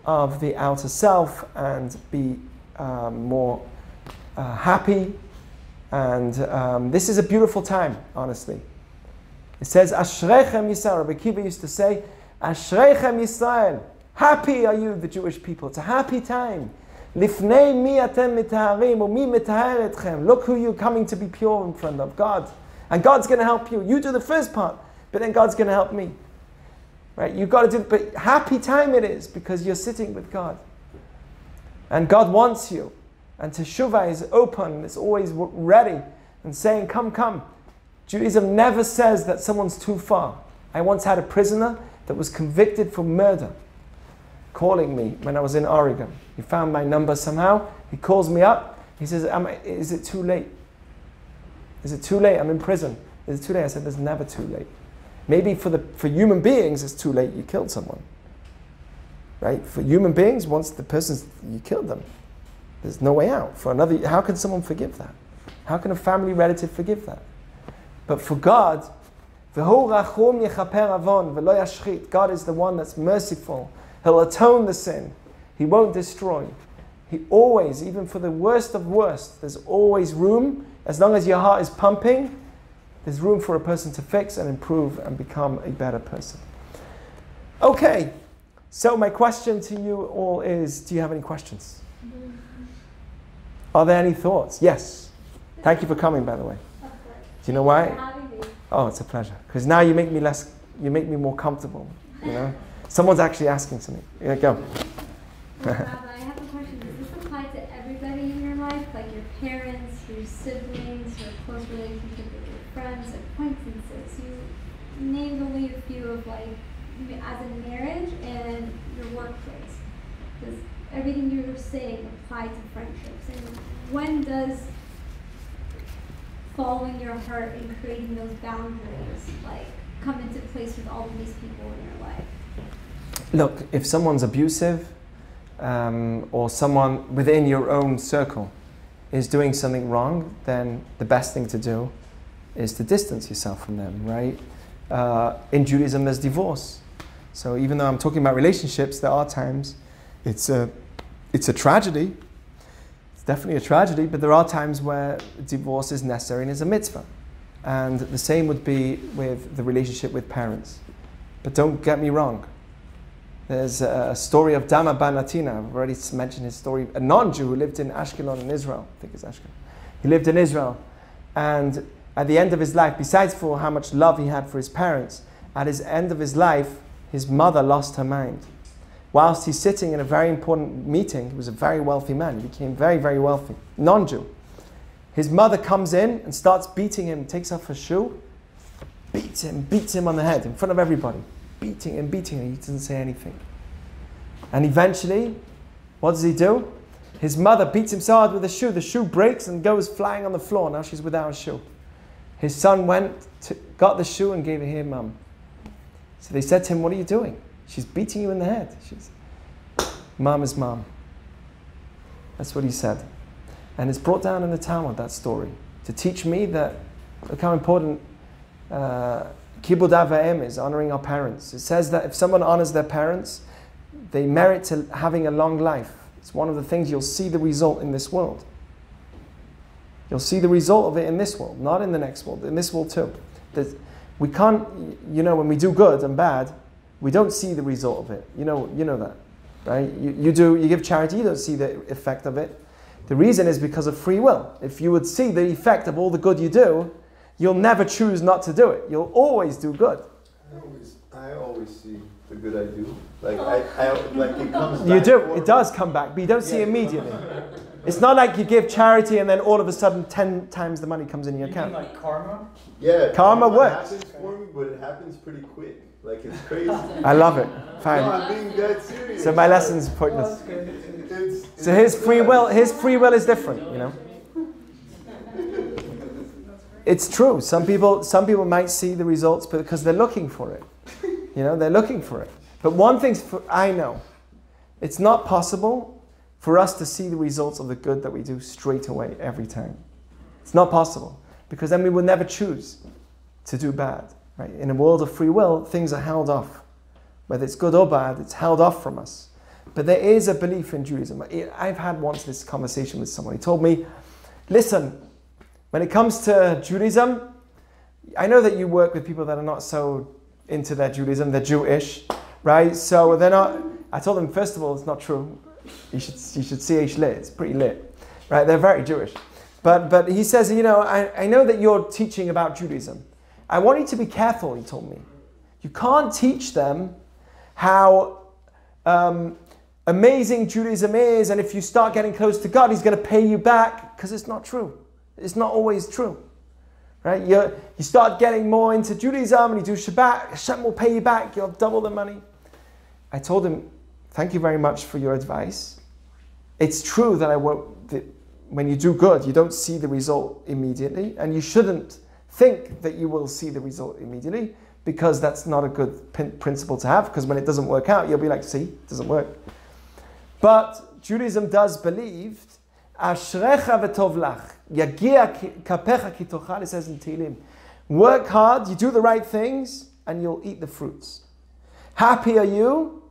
of the outer self and be more happy. And this is a beautiful time, honestly. It says, Ashrechem Yisrael. Rabbi Kiva used to say, Ashrechem Yisrael. Happy are you, the Jewish people. It's a happy time. Lifnei mi atem mitaharim, or mi mitaher etchem. Look who you're coming to be pure in front of, God. And God's going to help you. You do the first part, but then God's going to help me. Right? You've got to do, but happy time it is, because you're sitting with God. And God wants you. And Teshuvah is open, it's always ready and saying, come, come. Judaism never says that someone's too far. I once had a prisoner that was convicted for murder calling me when I was in Oregon. He found my number somehow. He calls me up. He says, is it too late? Is it too late? I'm in prison. Is it too late? I said, there's never too late. Maybe for human beings, it's too late. You killed someone. Right? For human beings, once you killed them, there's no way out. For another, how can someone forgive that? How can a family relative forgive that? But for God, God is the one that's merciful. He'll atone the sin. He won't destroy. He always, even for the worst of worst, there's always room. As long as your heart is pumping, there's room for a person to fix and improve and become a better person. Okay, so my question to you all is, do you have any questions? Are there any thoughts? Yes. Thank you for coming, by the way. Do you know why? Oh, it's a pleasure. Because now you make me more comfortable. You know, someone's actually asking something. Yeah, go.
Rabbi, I have a question. Does this apply to everybody in your life, like your parents, your siblings, your close relationship with your friends, acquaintances? You named only a few of, like, as in marriage and your workplace. Does everything you were saying apply to friendships? And when does following your heart and creating those boundaries, like, come into place with all of these people in your life?
Look, if someone's abusive, or someone within your own circle is doing something wrong, then the best thing to do is to distance yourself from them, right? In Judaism, there's divorce. So even though I'm talking about relationships, there are times it's a tragedy. It's definitely a tragedy, but there are times where divorce is necessary and is a mitzvah. And the same would be with the relationship with parents. But don't get me wrong. There's a story of Dama Ban Latina. I've already mentioned his story. A non-Jew who lived in Ashkelon in Israel. I think it's Ashkelon. He lived in Israel. And at the end of his life, besides for how much love he had for his parents, at his end of his life, his mother lost her mind. Whilst he's sitting in a very important meeting, he was a very wealthy man. He became very, very wealthy. Non-Jew. His mother comes in and starts beating him, takes off her shoe, beats him on the head in front of everybody. Beating him, he doesn't say anything. And eventually, what does he do? His mother beats him so hard with the shoe breaks and goes flying on the floor. Now she's without a shoe. His son got the shoe and gave it here, Mum. So they said to him, what are you doing? She's beating you in the head. Mom is Mom. That's what he said. And it's brought down in the Talmud, that story, to teach me that, look how important Kibud Av V'em is, honoring our parents. It says that if someone honors their parents, they merit to having a long life. It's one of the things you'll see the result in this world. You'll see the result of it in this world, not in the next world, in this world too. We can't, when we do good and bad, we don't see the result of it. You know that, right? You give charity, you don't see the effect of it. The reason is because of free will. If you would see the effect of all the good you do, you'll never choose not to do it. You'll always do good.
I always see the good I do. Like it comes back.
You do. It does come back, but you don't see it immediately. It's not like you give charity and then all of a sudden 10 times the money comes in your account.
You mean like karma?
Yeah.
Karma works.
It happens for me, but it happens pretty quick. Like it's crazy.
I love it. Fine.
No, I'm being dead serious.
So my lesson's pointless.
It's
So his free will is different, It's true. Some people might see the results because they're looking for it. They're looking for it. But one thing I know, it's not possible for us to see the results of the good that we do straight away every time. It's not possible, because then we will never choose to do bad. Right? In a world of free will, things are held off. Whether it's good or bad, it's held off from us. But there is a belief in Judaism. I've had once this conversation with someone. He told me, listen, when it comes to Judaism, I know that you work with people that are not so into their Judaism, they're Jewish, right? So they're not, I told them, first of all, it's not true. You should see H lit, it's pretty lit, right? They're very Jewish. But he says, I know that you're teaching about Judaism. I want you to be careful, he told me. You can't teach them how amazing Judaism is, and if you start getting close to God, He's going to pay you back, because it's not true. It's not always true. Right? You start getting more into Judaism and you do Shabbat, Hashem will pay you back, you'll have double the money. I told him, thank you very much for your advice. It's true that when you do good, you don't see the result immediately, and you shouldn't think that you will see the result immediately, because that's not a good principle to have, because when it doesn't work out, you'll be like, see, it doesn't work. But Judaism does believe, Ashrecha v'tov lach, yagia kapecha ki tochal, it says in Tehillim, work hard, you do the right things, and you'll eat the fruits. Happy are you,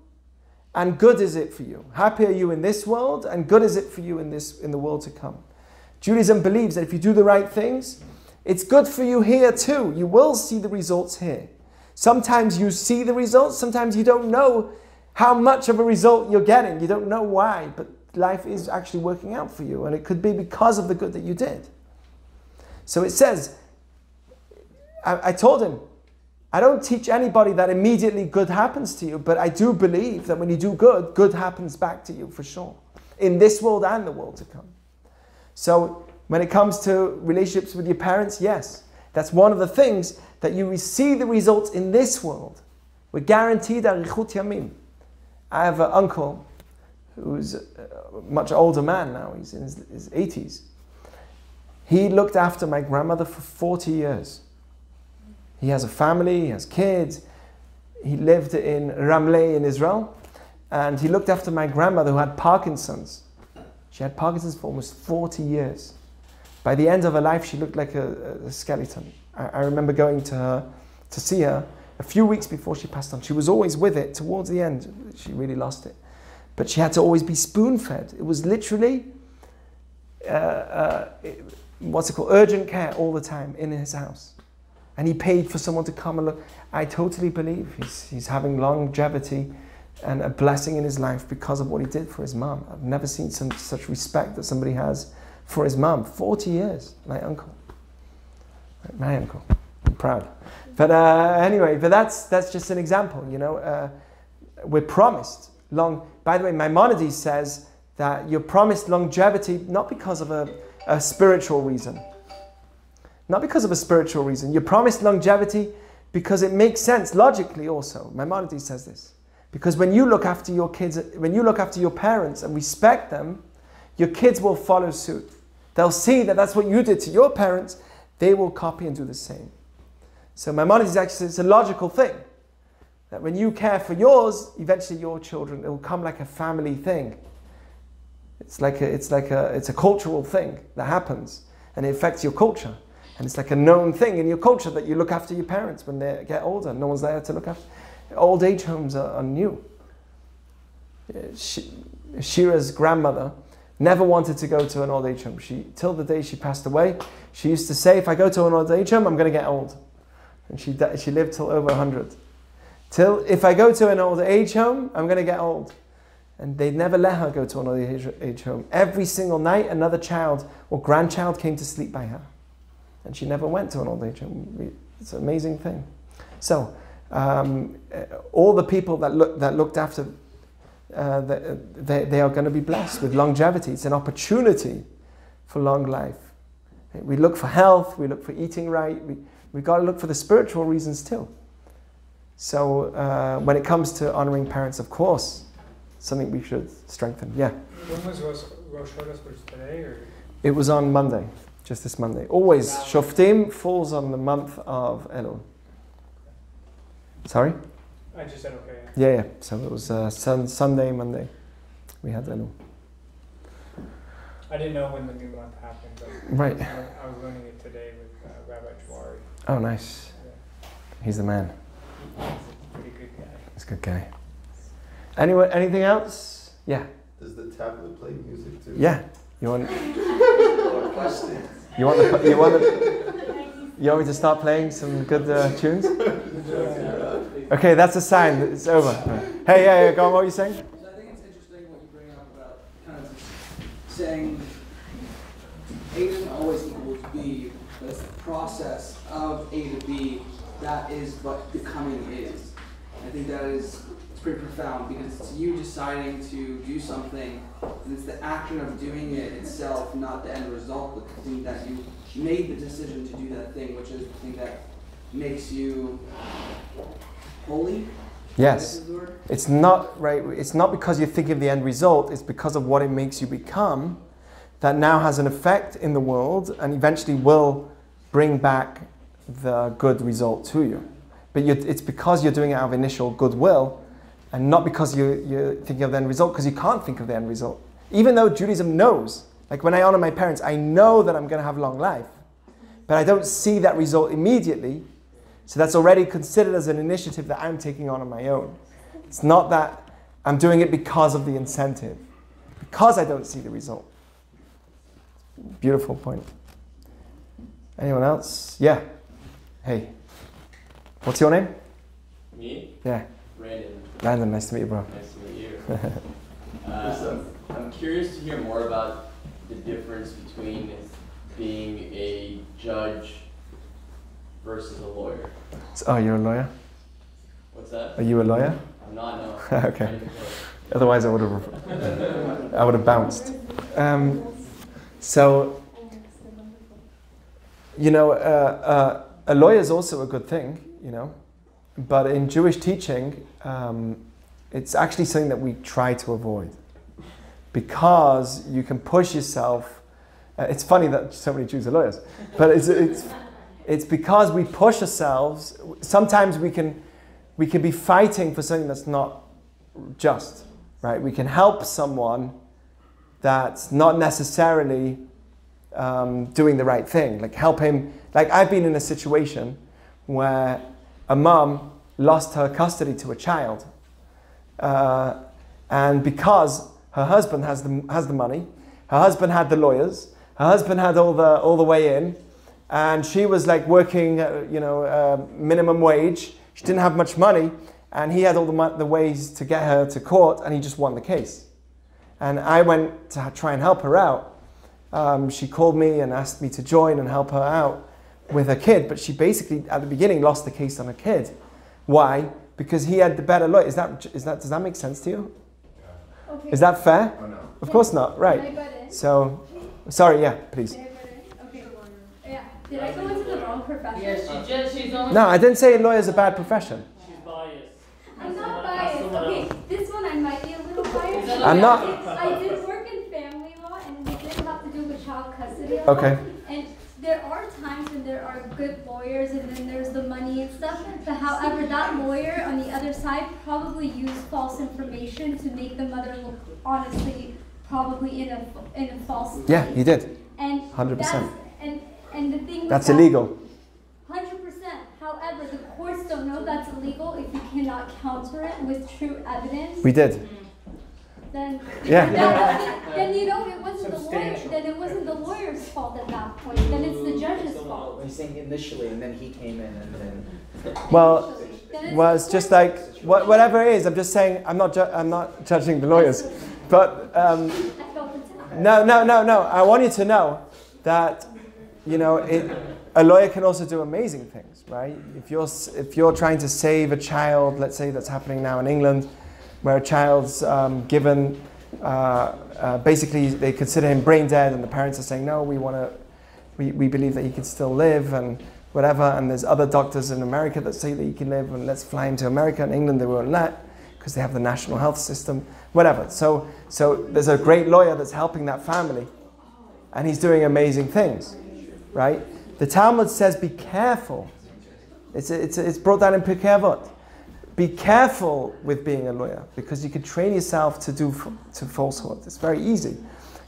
and good is it for you. Happy are you in this world, and good is it for you in the world to come. Judaism believes that if you do the right things, it's good for you here too. You will see the results here. Sometimes you see the results, sometimes you don't know how much of a result you're getting. You don't know why, but life is actually working out for you, and it could be because of the good that you did. So it says, I told him, I don't teach anybody that immediately good happens to you, but I do believe that when you do good, good happens back to you for sure, in this world and the world to come. So when it comes to relationships with your parents, yes, that's one of the things that you see the results in this world. We're guaranteed arichut yamim. I have an uncle who's a much older man now, he's in his 80s. He looked after my grandmother for 40 years. He has a family, he has kids. He lived in Ramleh in Israel, and he looked after my grandmother who had Parkinson's. She had Parkinson's for almost 40 years. By the end of her life, she looked like a skeleton. I remember going to her to see her a few weeks before she passed on. She was always with it towards the end. She really lost it. But she had to always be spoon-fed. It was literally, urgent care all the time in his house. And he paid for someone to come and look. I totally believe he's having longevity and a blessing in his life because of what he did for his mom. I've never seen such respect that somebody has for his mom. 40 years, my uncle. My uncle. I'm proud. But anyway, but that's just an example, we're promised by the way, Maimonides says that you're promised longevity not because of a spiritual reason. Not because of a spiritual reason. You're promised longevity because it makes sense logically also. Maimonides says this. Because when you look after your kids, when you look after your parents and respect them, your kids will follow suit. They'll see that that's what you did to your parents, they will copy and do the same. So Maimonides actually says it's a logical thing. That when you care for yours, eventually your children, it will come like a family thing. It's a cultural thing that happens, and it affects your culture. And it's like a known thing in your culture that you look after your parents when they get older. No one's there to look after. Old age homes are new. Shira's grandmother never wanted to go to an old age home. Till the day she passed away, she used to say, if I go to an old age home, I'm going to get old. And she lived till over 100. If I go to an old age home, I'm going to get old. And they'd never let her go to an old age home. Every single night, another child or grandchild came to sleep by her. And she never went to an old age home. It's an amazing thing. So, all the people that looked after, they are going to be blessed with longevity. It's an opportunity for long life. We look for health, we look for eating right, we've got to look for the spiritual reasons too. So when it comes to honoring parents, of course, something we should strengthen. Yeah?
When was Rosh Chodesh? Was today or?
It was on Monday, just this Monday. Always, Shoftim falls on the month of Elul. Sorry?
I just said okay.
Yeah. So it was Sunday, Monday. We had Elul.
I didn't know when the new month happened, but
right.
I was learning it today with Rabbi Chwari.
Oh, nice.
Yeah.
He's the man.
He's a pretty good guy.
He's a good guy. Anyway, anything else? Yeah.
Does the tablet play music too?
Yeah. You want?
Question.
You want me to start playing some good tunes? Okay, that's a sign that it's over. Hey, yeah, go on. What were you saying?
So I think it's interesting what you bring up about kind of saying A doesn't always equal B, but it's the process of A to B that is what becoming is. I think that is pretty profound because it's you deciding to do something, and it's the action of doing it itself, not the end result, but the thing that you made the decision to do that thing, which is the thing that makes you holy.
Yes. It's not right. It's not because you think of the end result. It's because of what it makes you become that now has an effect in the world and eventually will bring back the good result to you. But it's because you're doing it out of initial goodwill and not because you're thinking of the end result, because you can't think of the end result. Even though Judaism knows, like when I honor my parents, I know that I'm going to have long life, but I don't see that result immediately. So that's already considered as an initiative that I'm taking on my own. It's not that I'm doing it because of the incentive, because I don't see the result. Beautiful point. Anyone else? Yeah. Hey. What's your name?
Me?
Yeah.
Brandon,
nice to meet you, bro.
nice to meet you. I'm curious to hear more about the difference between being a judge versus a lawyer.
Oh, you're a lawyer?
What's that?
Are you a lawyer?
I'm not, no.
Okay.
Not even close.
Otherwise, I would have bounced. So, you know, a lawyer is also a good thing, you know, but in Jewish teaching, it's actually something that we try to avoid because you can push yourself. It's funny that so many Jews are lawyers, but it's because we push ourselves. Sometimes we can be fighting for something that's not just, right? We can help someone that's not necessarily doing the right thing. Like help him. Like I've been in a situation where a mum lost her custody to a child, and because her husband has the money, her husband had the lawyers, her husband had all the way in, and she was like working, minimum wage. She didn't have much money, and he had all the ways to get her to court, and he just won the case. And I went to try and help her out. She called me and asked me to join and help her out with her kid, but she basically at the beginning lost the case on her kid. Why? Because he had the better lawyer. Does that make sense to you?
Okay.
Is that fair?
Oh, no.
Of course not, right?
Can I butt in?
So, sorry, yeah, please.
Can I butt in? Okay. Yeah. Did I go into the wrong wrong profession.
Yeah, she's only.
No, I didn't say a lawyer is a bad profession.
She's biased.
I'm not biased. Okay, this one I might be a little biased.
I'm not.
I did work in family law, and we did have to do with child custody.
Okay.
And there are times when there are good lawyers, and then there's the money and stuff. But however, that lawyer on the other side probably used false information to make the mother look honestly, probably in a false.
Yeah, he did.
And
100%.
And the thing.
That's illegal.
100%. However, the courts don't know that's illegal if you cannot counter it with true evidence.
We did.
Then
Yeah.
then you know it wasn't the lawyer. Then it wasn't the lawyer's fault at that point. Then it's the judge's fault.
He's saying initially, and then he came in, and then.
Well, it's just like whatever it is. I'm just saying I'm not judging the lawyers, but no. I want you to know that a lawyer can also do amazing things, right? If you're trying to save a child, let's say that's happening now in England, where a child's given, basically they consider him brain dead, and the parents are saying no, we believe that he can still live and whatever, and there's other doctors in America that say that he can live, and let's fly him to America. In England they won't let, because they have the national health system, whatever. So there's a great lawyer that's helping that family, and he's doing amazing things, right? The Talmud says be careful. It's brought down in Pirkei Avot. Be careful with being a lawyer, because you can train yourself to falsehood. It's very easy.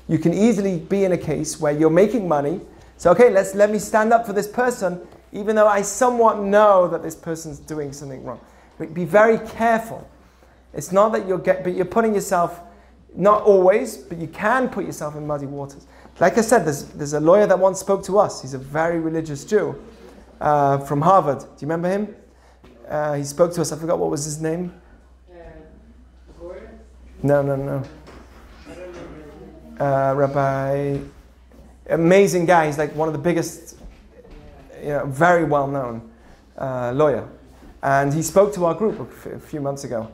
You can easily be in a case where you're making money. So okay, let me stand up for this person, even though I somewhat know that this person's doing something wrong. But be very careful. It's not that but you're putting yourself, not always, but you can put yourself in muddy waters. Like I said, there's a lawyer that once spoke to us. He's a very religious Jew from Harvard. Do you remember him? He spoke to us. I forgot what was his name. No. Rabbi, amazing guy. He's like one of the biggest, very well known lawyer. And he spoke to our group a few months ago.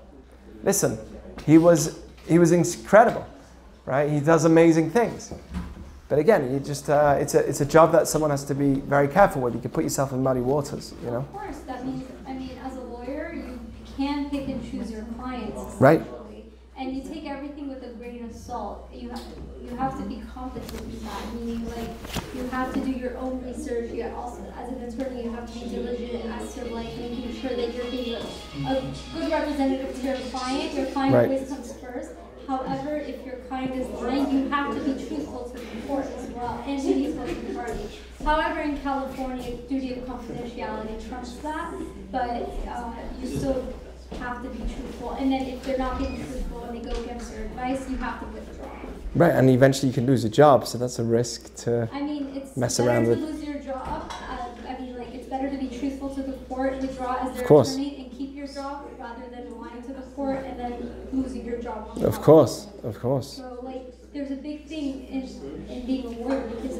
Listen, he was incredible, right? He does amazing things. But again, it's a job that someone has to be very careful with. You can put yourself in muddy waters,
Of course, that means, as a lawyer, you can pick and choose your clients.
Right.
And you take everything with a grain of salt. You have to be competent in that, meaning you have to do your own research. You also, as an attorney, you have to be diligent as to making sure that you're being a good representative to your client. Your client always comes first. However, if your client is lying, you have to be truthful to the court as well, and to the opposing party. However, in California, duty of confidentiality trumps that, but you still have to be truthful. And then if they're not being truthful and they go against their advice, you have to withdraw.
Right, and eventually you can lose a job, so that's a risk to mess around with.
It's better to lose your job. It's better to be truthful to the court, withdraw as their
course.
attorney, and keep your job rather than lying to the court and then losing your job.
Of course.
So, there's a big thing in being a lawyer, because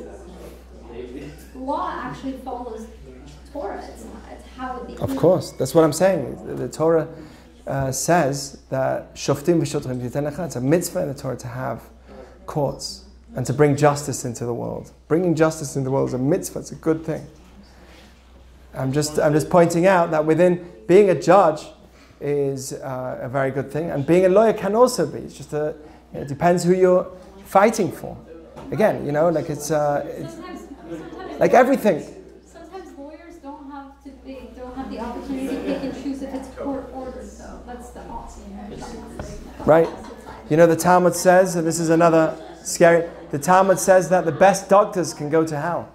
law actually follows Torah. It's how it becomes.
Of course, that's what I'm saying. The Torah says that Shoftim v'shotrim titen lecha. It's a mitzvah in the Torah to have courts and to bring justice into the world. Bringing justice into the world is a mitzvah. It's a good thing. I'm just pointing out that within being a judge is a very good thing, and being a lawyer can also be. It's just it depends who you're fighting for. Again, it's like everything.
Sometimes lawyers don't have the opportunity to pick and choose if it's court ordered, though. That's the awesome.
Right. The Talmud says, and this is another scary. The Talmud says that the best doctors can go to hell.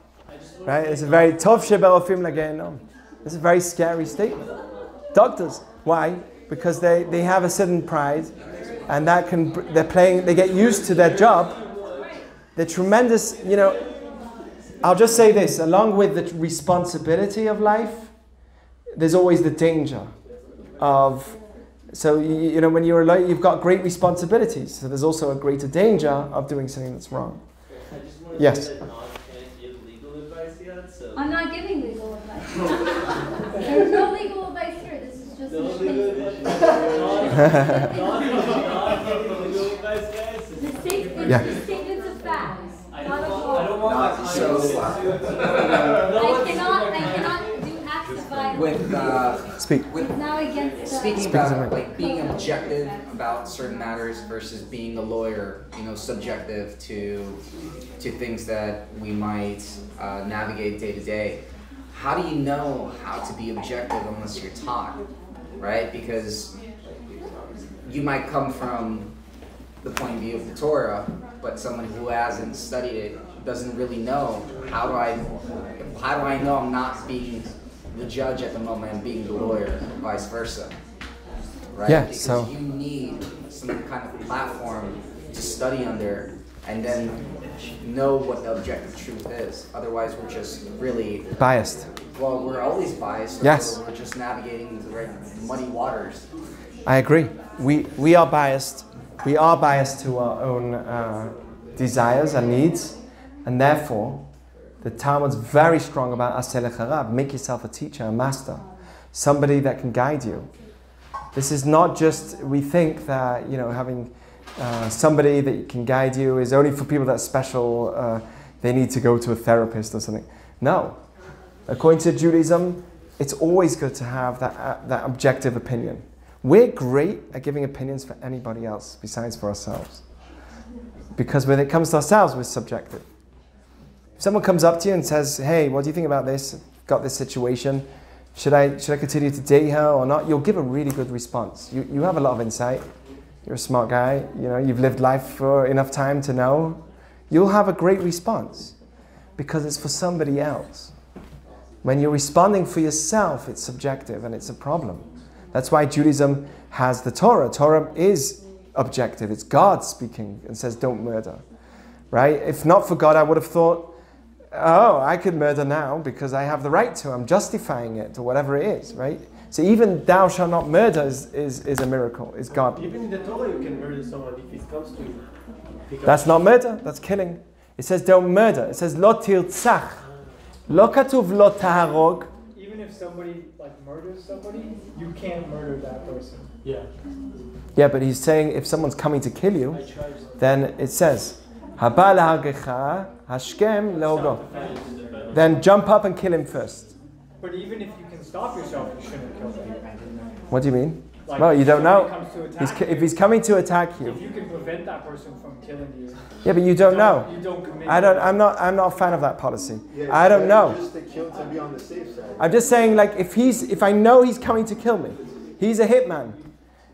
Right? It's a very tov sheberofim lagehenom. It's a very scary statement. Doctors, why? Because they have a certain pride, and they get used to their job. They're tremendous. I'll just say this: along with the responsibility of life, there's always the danger of. So when you're a lawyer, you've got great responsibilities. So there's also a greater danger of doing something that's wrong. Yes.
I'm not giving legal advice. There's no legal advice here. This is just an opinion. The statements of facts. I don't want
so
I cannot
Speak.
It's now against the...
Speaking
Speak
about
to me.
like being objective about certain matters versus being a lawyer, subjective to things that we might navigate day to day. How do you know how to be objective unless you're taught, right? Because you might come from the point of view of the Torah, but someone who hasn't studied it doesn't really know. How do I know I'm not being the judge at the moment and being the lawyer, vice versa, right?
Yeah,
because
so
you need some kind of platform to study under and then know what the objective truth is. Otherwise, we're just really
biased.
Well, we're always biased.
Yes.
We're just navigating the muddy waters.
I agree. We are biased. We are biased to our own desires and needs, and therefore, the Talmud's very strong about aseh lecharab. Make yourself a teacher, a master, somebody that can guide you. This is not just, we think that having somebody that can guide you is only for people that's special. They need to go to a therapist or something. No, according to Judaism, it's always good to have that objective opinion. We're great at giving opinions for anybody else besides for ourselves, because when it comes to ourselves, we're subjective. If someone comes up to you and says, "Hey, what do you think about this? Got this situation. Should I continue to date her or not?" You'll give a really good response. You have a lot of insight. You're a smart guy. You've lived life for enough time to know. You'll have a great response because it's for somebody else. When you're responding for yourself, it's subjective and it's a problem. That's why Judaism has the Torah. Torah is objective. It's God speaking and says, "Don't murder." Right? If not for God, I would have thought, "Oh, I could murder now because I have the right to. I'm justifying it," or whatever it is, right? So even "thou shalt not murder" is a miracle. It's God.
Even in the Torah, you can murder someone if it comes to you.
That's not murder. That's killing. It says don't murder. It says lo tirtzach. Lo katuv lo taharog.
Even if somebody murders somebody, you can't murder that person.
Yeah.
Yeah, but he's saying if someone's coming to kill you, then it says haba lahagecha hashkem lehogo. Then jump up and kill him first.
But even if you can stop yourself, you shouldn't kill them.
What do you mean? Well, you don't know. If he's coming to attack you.
If you can prevent that person from killing you.
Yeah, but you don't know.
You don't commit.
I'm not a fan of that policy.
Yeah,
I don't know.
Just to kill to be on the safe side.
I'm just saying, if I know he's coming to kill me, he's a hitman,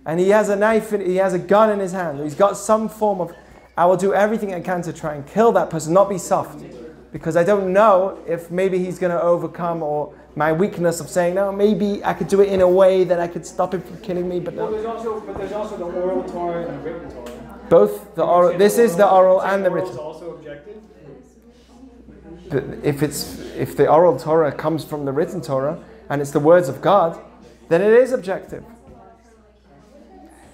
and he has a knife, and he has a gun in his hand, he's got some form of, I will do everything I can to try and kill that person, not be soft, because I don't know if maybe he's going to overcome or my weakness of saying, no, maybe I could do it in a way that I could stop him from killing me, but no.
Well, there's also the oral Torah and the written Torah.
Both the oral. This is the oral and the written.
Is also objective.
But if the oral Torah comes from the written Torah and it's the words of God, then it is objective.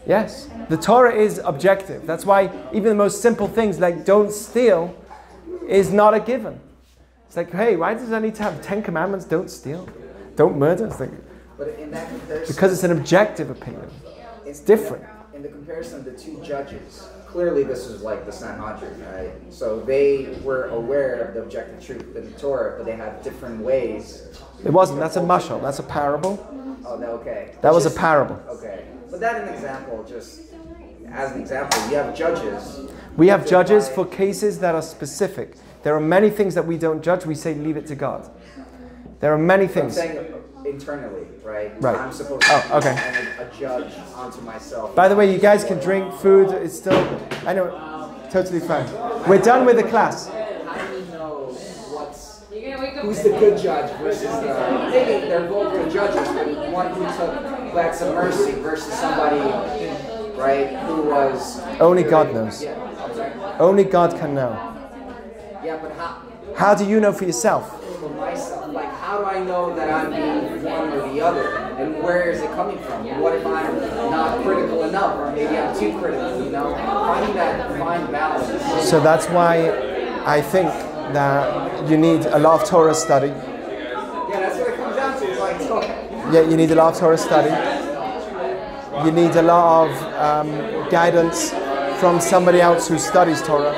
Yes, the Torah is objective. That's why even the most simple things like don't steal is not a given. It's like, hey, why does I need to have 10 commandments? Don't steal, don't murder. It's like,
but in that comparison,
because it's an objective opinion. It's different.
In the comparison of the two judges, clearly this is like the Sanhedrin, right? So they were aware of the objective truth in the Torah, but they had different ways.
It wasn't. That's a mashal. That's a parable.
Oh, okay.
That was a parable.
Okay. But that an example, just as an example, you have judges.
We have judges for cases that are specific. There are many things that we don't judge. We say leave it to God. There are many things.
I'm saying internally, right?
Right.
I'm supposed to be
okay.
a judge onto myself.
By the way, you guys can drink food. It's still, I know, totally fine. We're done with the class.
How do you know who's the good judge versus maybe they're both good judges, but one who took lacks of mercy versus somebody, right, who was...
Only God knows. Only God can know.
Yeah, but
how do you know for yourself?
For myself, how do I know that I'm being one or the other? And where is it coming from? What if I'm not critical enough? Or maybe I'm too critical, Finding that fine balance.
So that's why I think that you need a lot of Torah study.
Yeah, that's what it comes down to. It's like,
yeah, you need a lot of Torah study. You need a lot of guidance from somebody else who studies Torah.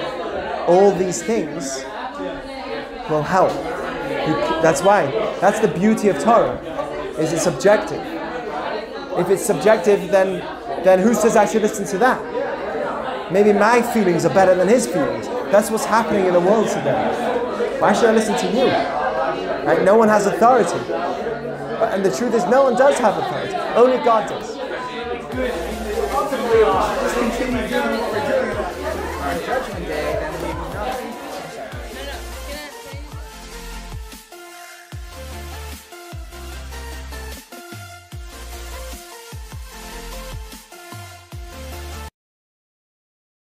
All these things will help. That's why. That's the beauty of Torah. Is it subjective? If it's subjective, then who says I should listen to that? Maybe my feelings are better than his feelings. That's what's happening in the world today. Why should I listen to you? Right? No one has authority. And the truth is, no one does have authority. Only God does.
Ultimately, just continue doing